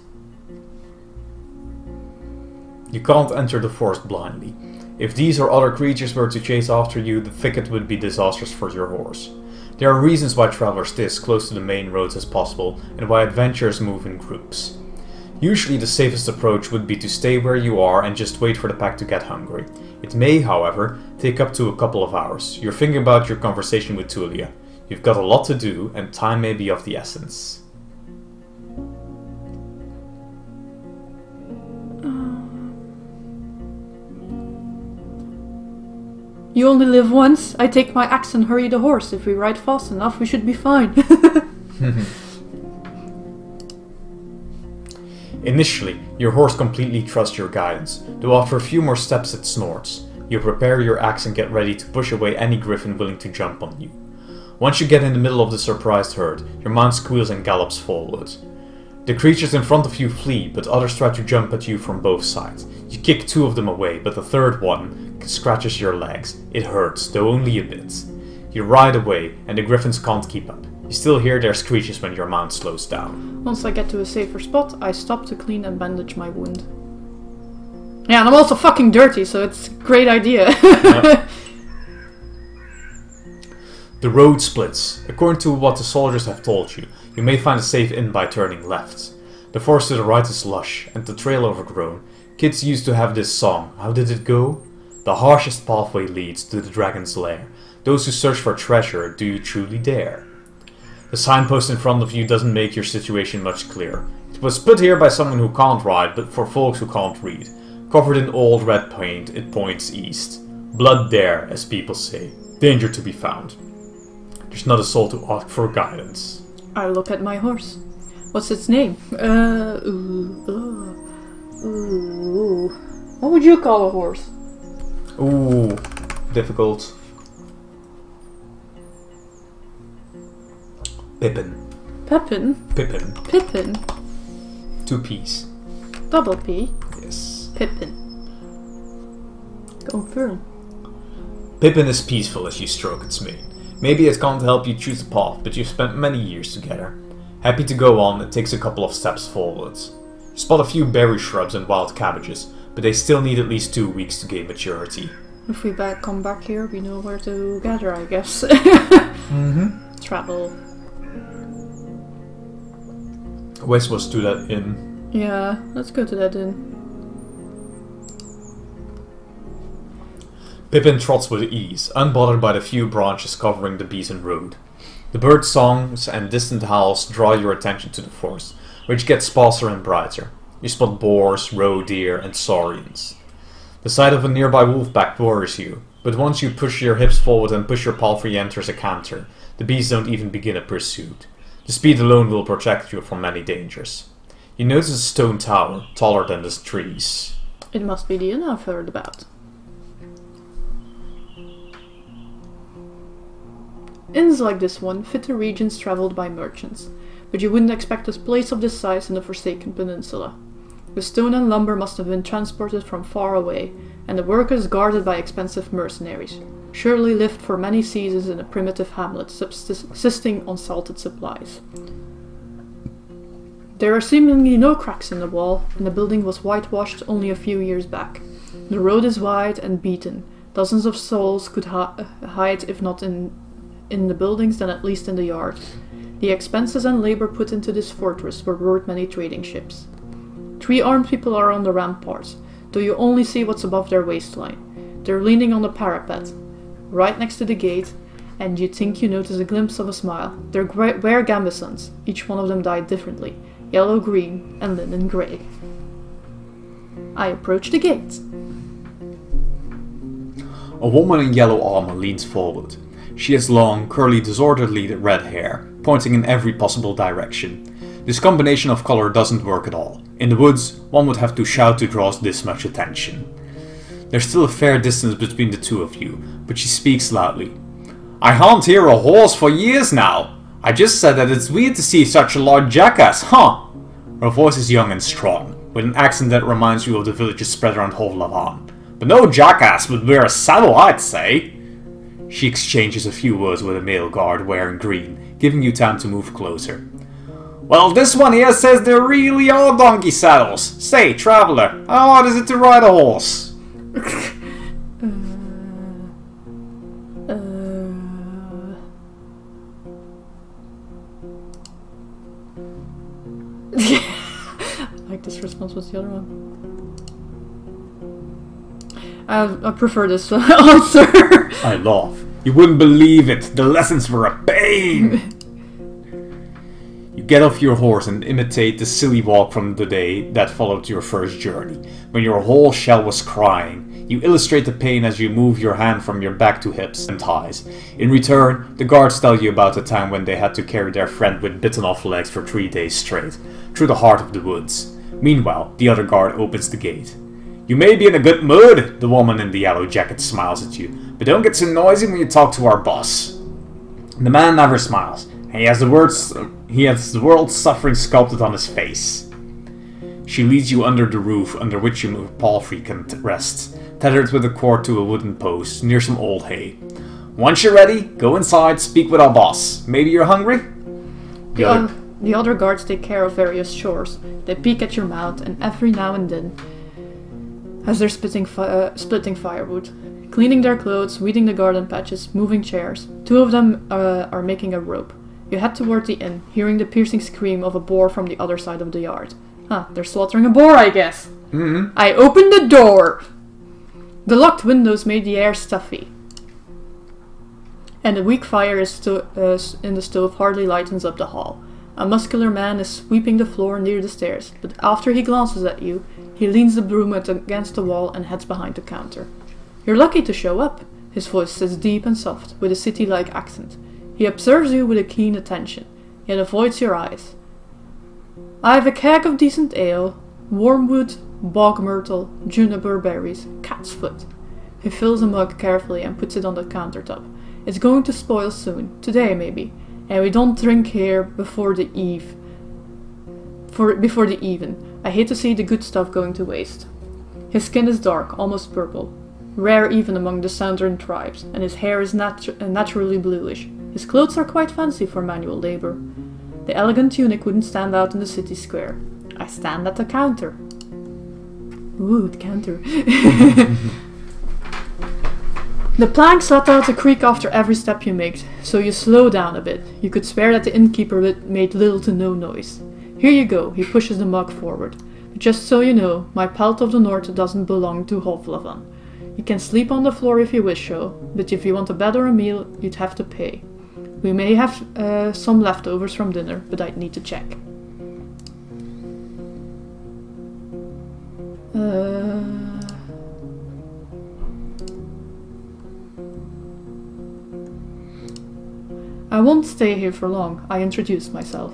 You can't enter the forest blindly. If these or other creatures were to chase after you, the thicket would be disastrous for your horse. There are reasons why travelers stay as close to the main roads as possible, and why adventurers move in groups. Usually the safest approach would be to stay where you are and just wait for the pack to get hungry. It may, however, take up to a couple of hours. You're thinking about your conversation with Tulia. You've got a lot to do, and time may be of the essence. You only live once. I take my axe and hurry the horse. If we ride fast enough, we should be fine. Initially, your horse completely trusts your guidance, though after a few more steps it snorts. You prepare your axe and get ready to push away any griffin willing to jump on you. Once you get in the middle of the surprised herd, your mount squeals and gallops forward. The creatures in front of you flee, but others try to jump at you from both sides. You kick 2 of them away, but the third one scratches your legs. It hurts, though only a bit. You ride away, and the griffins can't keep up. You still hear their screeches when your mount slows down. Once I get to a safer spot, I stop to clean and bandage my wound. Yeah, and I'm also fucking dirty, so it's a great idea. Yep. The road splits. According to what the soldiers have told you, you may find a safe inn by turning left. The forest to the right is lush, and the trail overgrown. Kids used to have this song. How did it go? The harshest pathway leads to the dragon's lair. Those who search for treasure, do you truly dare? The signpost in front of you doesn't make your situation much clearer. It was put here by someone who can't ride, but for folks who can't read. Covered in old red paint, it points east. Blood there, as people say. Danger to be found. There's not a soul to ask for guidance. I look at my horse. What's its name? What would you call a horse? Ooh, difficult. Pippin. Pepin? Pippin. Pippin? 2 P's. Double P? Yes. Pippin. Confirm. Pippin is peaceful as you stroke its mane. Maybe it can't help you choose a path, but you've spent many years together. Happy to go on, it takes a couple of steps forwards. You spot a few berry shrubs and wild cabbages, but they still need at least 2 weeks to gain maturity. If we come back here, we know where to gather, I guess. Travel. West was to that inn. Yeah, let's go to that inn. Pippin trots with ease, unbothered by the few branches covering the beaten road. The bird songs and distant howls draw your attention to the forest, which gets sparser and brighter. You spot boars, roe deer, and saurians. The sight of a nearby wolf pack worries you, but once you push your hips forward and push your palfrey enters a canter, the beasts don't even begin a pursuit. The speed alone will protect you from many dangers. You notice a stone tower, taller than the trees. It must be the inn I've heard about. Inns like this one fit the regions travelled by merchants, but you wouldn't expect a place of this size in a forsaken peninsula. The stone and lumber must have been transported from far away, and the workers guarded by expensive mercenaries. surely lived for many seasons in a primitive hamlet, subsisting on salted supplies. There are seemingly no cracks in the wall, and the building was whitewashed only a few years back. The road is wide and beaten. Dozens of souls could hide, if not in the buildings, then at least in the yard. The expenses and labor put into this fortress were worth many trading ships. 3 armed people are on the ramparts, though you only see what's above their waistline. They're leaning on the parapet, right next to the gate, and you think you notice a glimpse of a smile. They're wear gambesons. Each one of them died differently. Yellow, green, and linen grey. I approach the gate. A woman in yellow armor leans forward. She has long, curly, disorderly red hair, pointing in every possible direction. This combination of color doesn't work at all. In the woods, one would have to shout to draw this much attention. There's still a fair distance between the two of you, but she speaks loudly. I can't hear a horse for years now. I just said that it's weird to see such a large jackass, huh? Her voice is young and strong, with an accent that reminds you of the villages spread around Hovlavan. But no jackass would wear a saddle, I'd say. She exchanges a few words with a male guard wearing green, giving you time to move closer. Well, this one here says there really are donkey saddles. Say, traveler, how hard is it to ride a horse? Like this response was the other one. I prefer this answer. I laugh. You wouldn't believe it. The lessons were a pain. You get off your horse and imitate the silly walk from the day that followed your first journey, when your whole shell was crying. You illustrate the pain as you move your hand from your back to hips and thighs. In return, the guards tell you about the time when they had to carry their friend with bitten off legs for 3 days straight, through the heart of the woods. Meanwhile, the other guard opens the gate. You may be in a good mood, the woman in the yellow jacket smiles at you, but don't get so noisy when you talk to our boss. The man never smiles, and he has the world's suffering sculpted on his face. She leads you under the roof under which your palfrey can rest, tethered with a cord to a wooden post near some old hay. Once you're ready, go inside, speak with our boss. Maybe you're hungry? The other guards take care of various chores. They peek at your mouth, and every now and then, as they're splitting firewood, cleaning their clothes, weeding the garden patches, moving chairs. 2 of them are making a rope. You head toward the inn, hearing the piercing scream of a boar from the other side of the yard. They're slaughtering a boar, I guess. Mm-hmm. I opened the door! The locked windows made the air stuffy, and a weak fire in the stove hardly lightens up the hall. A muscular man is sweeping the floor near the stairs, but after he glances at you, he leans the broom against the wall and heads behind the counter. You're lucky to show up. His voice is deep and soft, with a city-like accent. He observes you with a keen attention, yet avoids your eyes. I have a keg of decent ale, wormwood, bog myrtle, juniper berries, cat's foot. He fills a mug carefully and puts it on the countertop. It's going to spoil soon, today maybe, and we don't drink here before the even. I hate to see the good stuff going to waste. His skin is dark, almost purple, rare even among the southern tribes, and his hair is naturally bluish. His clothes are quite fancy for manual labor. The elegant tunic wouldn't stand out in the city square. I stand at the counter. Ooh, the counter. The planks let out a creak after every step you make, so you slow down a bit. You could swear that the innkeeper made little to no noise. Here you go, he pushes the mug forward. But just so you know, my pelt of the north doesn't belong to Hovlavan. You can sleep on the floor if you wish so, but if you want a bed or a meal, you'd have to pay. We may have some leftovers from dinner, but I'd need to check. I won't stay here for long, I introduce myself.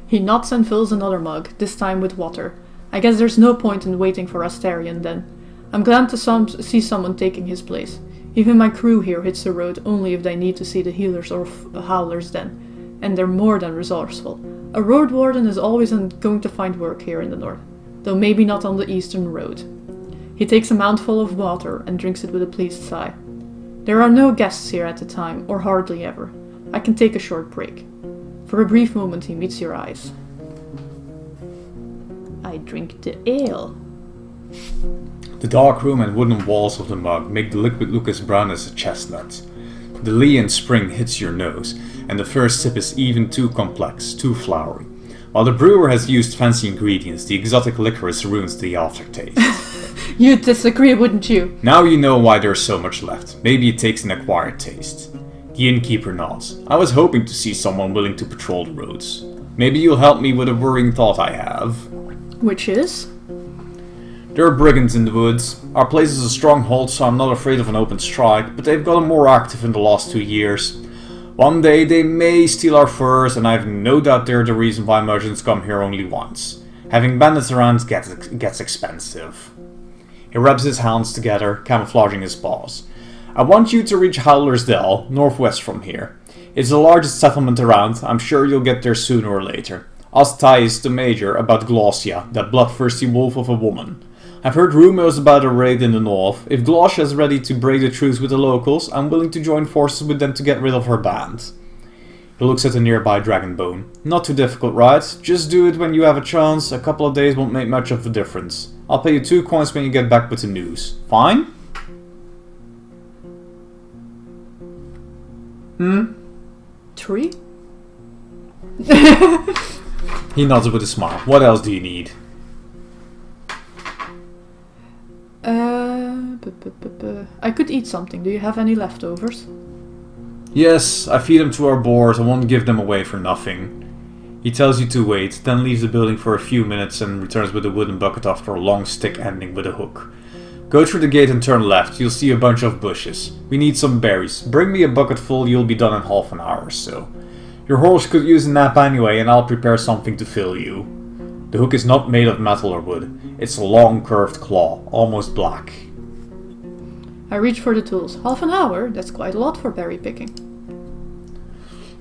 He nods and fills another mug, this time with water. I guess there's no point in waiting for Astarion then. I'm glad to see someone taking his place. Even my crew here hits the road only if they need to see the healers or howlers then. And they're more than resourceful. A Roadwarden is always going to find work here in the north, though maybe not on the eastern road. He takes a mouthful of water and drinks it with a pleased sigh. There are no guests here at the time, or hardly ever. I can take a short break. For a brief moment he meets your eyes. I drink the ale. The dark room and wooden walls of the mug make the liquid look as brown as a chestnut. The Leon spring hits your nose, and the first sip is even too complex, too flowery. While the brewer has used fancy ingredients, the exotic licorice ruins the aftertaste. You'd disagree, wouldn't you? Now you know why there's so much left. Maybe it takes an acquired taste. The innkeeper nods. I was hoping to see someone willing to patrol the roads. Maybe you'll help me with a worrying thought I have. Which is? There are brigands in the woods. Our place is a stronghold, so I'm not afraid of an open strike, but they've gotten more active in the last 2 years. One day they may steal our furs, and I have no doubt they're the reason why merchants come here only once. Having bandits around gets expensive. He rubs his hands together, camouflaging his paws. I want you to reach Howler's Dell, northwest from here. It's the largest settlement around. I'm sure you'll get there sooner or later. Ask Thais the Major about Glossia, that bloodthirsty wolf of a woman. I've heard rumors about a raid in the north. If Glossia is ready to break the truce with the locals, I'm willing to join forces with them to get rid of her band. He looks at the nearby dragon bone. Not too difficult, right? Just do it when you have a chance. A couple of days won't make much of a difference. I'll pay you 2 coins when you get back with the news. Fine? 3? He nods with a smile. What else do you need? I could eat something. Do you have any leftovers? Yes, I feed them to our boars. I won't give them away for nothing. He tells you to wait, then leaves the building for a few minutes and returns with a wooden bucket after a long stick ending with a hook. Go through the gate and turn left. You'll see a bunch of bushes. We need some berries. Bring me a bucket full. You'll be done in half an hour or so. Your horse could use a nap anyway, and I'll prepare something to fill you. The hook is not made of metal or wood. It's a long curved claw, almost black. I reach for the tools. Half an hour? That's quite a lot for berry picking.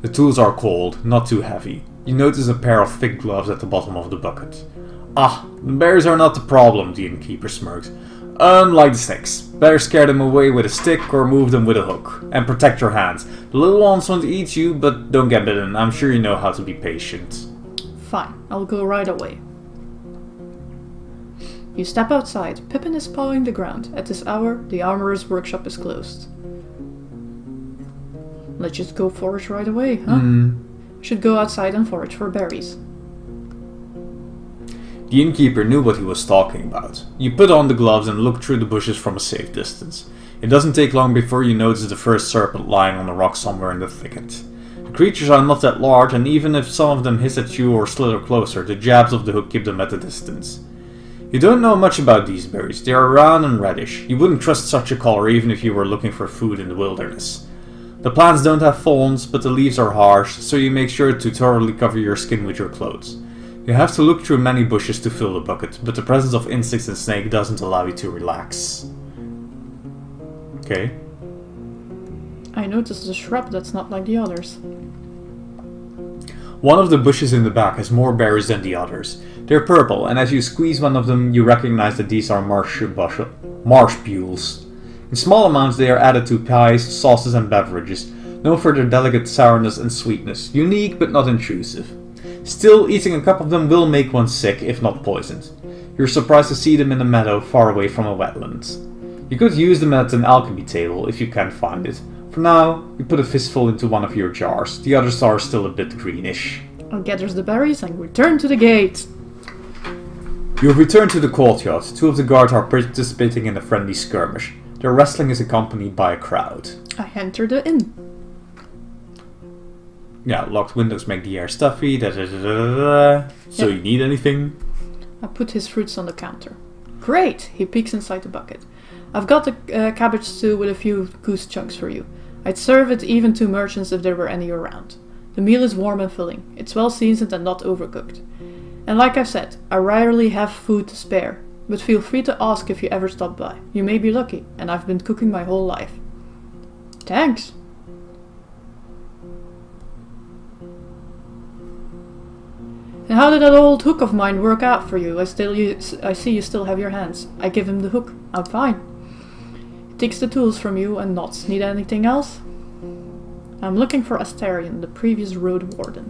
The tools are cold, not too heavy. You notice a pair of thick gloves at the bottom of the bucket. Ah, the berries are not the problem, the innkeeper smirks. Unlike the snakes. Better scare them away with a stick or move them with a hook. And protect your hands. The little ones want to eat you, but don't get bitten. I'm sure you know how to be patient. Fine, I'll go right away. You step outside. Pippin is pawing the ground. At this hour, the armorer's workshop is closed. Let's just go forage right away, huh? Should go outside and forage for berries. The innkeeper knew what he was talking about. You put on the gloves and look through the bushes from a safe distance. It doesn't take long before you notice the first serpent lying on a rock somewhere in the thicket. The creatures are not that large, and even if some of them hiss at you or slither closer, the jabs of the hook keep them at a distance. You don't know much about these berries. They are round and reddish. You wouldn't trust such a color even if you were looking for food in the wilderness. The plants don't have thorns, but the leaves are harsh, so you make sure to thoroughly cover your skin with your clothes. You have to look through many bushes to fill the bucket, but the presence of insects and snake doesn't allow you to relax. Okay. I noticed a shrub that's not like the others. One of the bushes in the back has more berries than the others. They're purple, and as you squeeze one of them, you recognize that these are marsh bules. In small amounts they are added to pies, sauces and beverages, known for their delicate sourness and sweetness, unique but not intrusive. Still, eating a cup of them will make one sick, if not poisoned. You're surprised to see them in a meadow far away from a wetland. You could use them at an alchemy table, if you can find it. For now, you put a fistful into one of your jars. The others are still a bit greenish. I'll gather the berries and return to the gate. You have returned to the courtyard. 2 of the guards are participating in a friendly skirmish. Their wrestling is accompanied by a crowd. I enter the inn. Yeah, locked windows make the air stuffy. So you need anything? I put his fruits on the counter. Great! He peeks inside the bucket. I've got a cabbage stew with a few goose chunks for you. I'd serve it even to merchants if there were any around. The meal is warm and filling. It's well seasoned and not overcooked. And like I said, I rarely have food to spare. But feel free to ask if you ever stop by. You may be lucky, and I've been cooking my whole life. Thanks! And how did that old hook of mine work out for you? I see you still have your hands. I give him the hook. I'm fine. He takes the tools from you and nods. Need anything else? I'm looking for Astarion, the previous Roadwarden.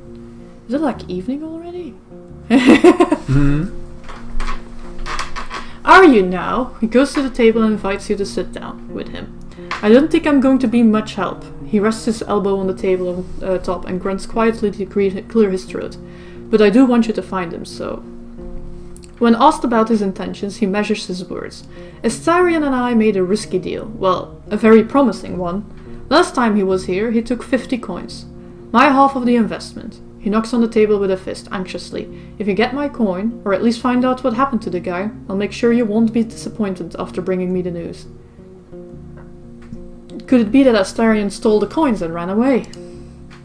Is it like evening already? Are you now? He goes to the table and invites you to sit down with him. I don't think I'm going to be much help. He rests his elbow on the table top and grunts quietly to clear his throat. But I do want you to find him, so... When asked about his intentions, he measures his words. Astarion and I made a risky deal. Well, a very promising one. Last time he was here, he took 50 coins. My half of the investment. He knocks on the table with a fist, anxiously. If you get my coin, or at least find out what happened to the guy, I'll make sure you won't be disappointed after bringing me the news. Could it be that Astarion stole the coins and ran away?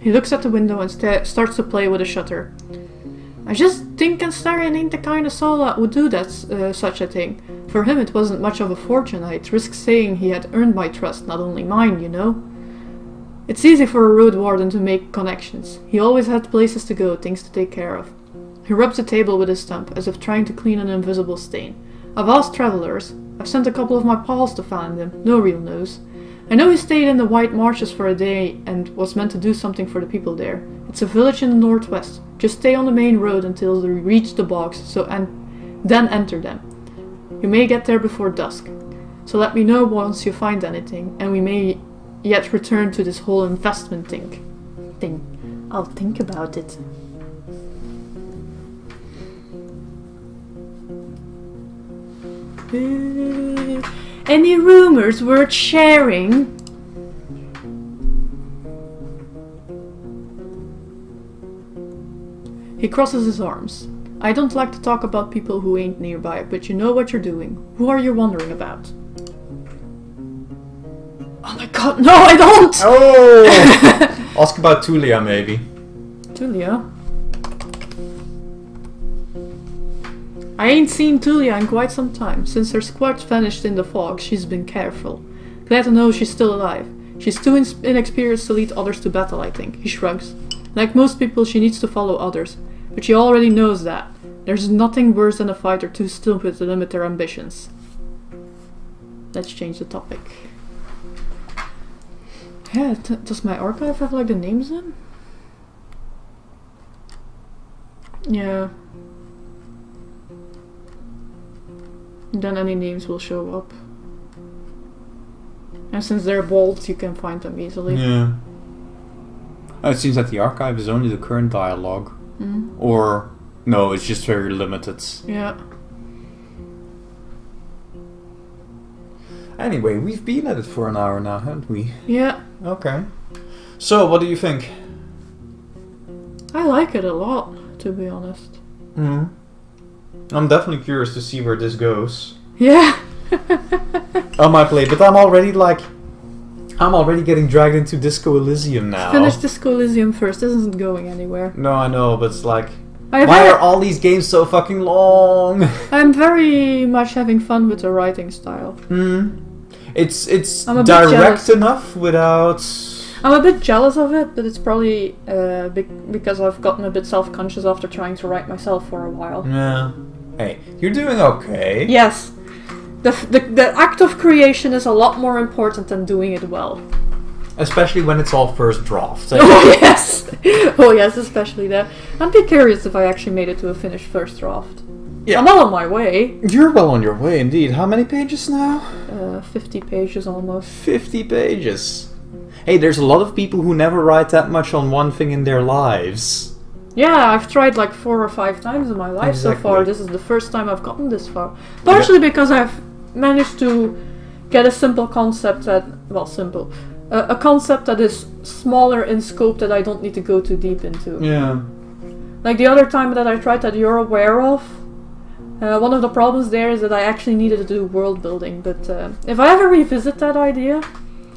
He looks at the window and starts to play with a shutter. I just think Astarion ain't the kind of soul that would do that, such a thing. For him it wasn't much of a fortune. I'd risk saying he had earned my trust, not only mine, you know. It's easy for a Roadwarden to make connections. He always had places to go, things to take care of. He rubs the table with his stump, as if trying to clean an invisible stain. I've asked travelers. I've sent a couple of my pals to find him. No real news. I know he stayed in the White Marshes for a day and was meant to do something for the people there. It's a village in the northwest. Just stay on the main road until you reach the bogs, then enter them. You may get there before dusk. So let me know once you find anything, and we may yet return to this whole investment thing. I'll think about it. Any rumors worth sharing? He crosses his arms. I don't like to talk about people who ain't nearby, but you know what you're doing. Who are you wondering about? Oh my god, no, I don't! Oh! Ask about Tulia, maybe. Tulia? I ain't seen Tulia in quite some time. Since her squad vanished in the fog, she's been careful. Glad to know she's still alive. She's too inexperienced to lead others to battle, I think. He shrugs. Like most people, she needs to follow others. But she already knows that. There's nothing worse than a fighter too stupid to limit their ambitions. Let's change the topic. Yeah, does my archive have like the names in? Yeah. Then any names will show up. And since they're bold, you can find them easily. Yeah. It seems that the archive is only the current dialogue. Or, no, it's just very limited. Yeah. Anyway, we've been at it for an hour now, haven't we? Yeah. Okay. So, what do you think? I like it a lot, to be honest. I'm definitely curious to see where this goes. Yeah. On my play, but I'm already getting dragged into Disco Elysium now. Finish Disco Elysium first. This isn't going anywhere. No, I know, but it's like, why are all these games so fucking long? I'm very much having fun with the writing style. It's direct enough without... I'm a bit jealous of it, but it's probably because I've gotten a bit self-conscious after trying to write myself for a while. Yeah. Hey, you're doing okay. Yes. The act of creation is a lot more important than doing it well. Especially when it's all first draft. Oh yes! Oh yes, especially that. I'd be curious if I actually made it to a finished first draft. Yeah. I'm well on my way. You're well on your way indeed. How many pages now? 50 pages almost. 50 pages. Hey, there's a lot of people who never write that much on one thing in their lives. Yeah, I've tried like 4 or 5 times in my life so far. This is the first time I've gotten this far. Partially because I've managed to get a simple concept that... Well, simple. A concept that is smaller in scope that I don't need to go too deep into. Yeah. Like the other time that I tried that you're aware of, one of the problems there is that I actually needed to do world building. But if I ever revisit that idea...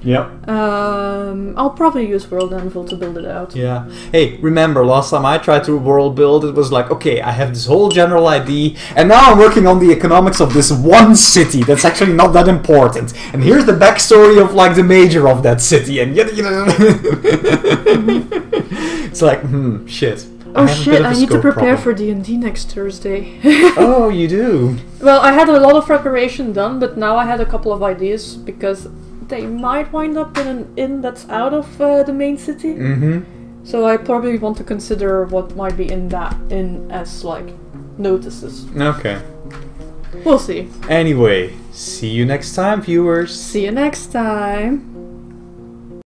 Yep. I'll probably use World Anvil to build it out. Yeah. Hey, remember last time I tried to world build, it was like, okay, I have this whole general idea, and now I'm working on the economics of this one city that's actually not that important. And here's the backstory of like the major of that city, and yet, It's like, shit. Oh have a bit shit, of a I need to scope prepare problem. for D&D next Thursday. Oh, you do? Well, I had a lot of preparation done, but now I had a couple of ideas because they might wind up in an inn that's out of the main city. Mm-hmm. So I probably want to consider what might be in that inn as, like, notices. Okay. We'll see. Anyway, see you next time, viewers. See you next time.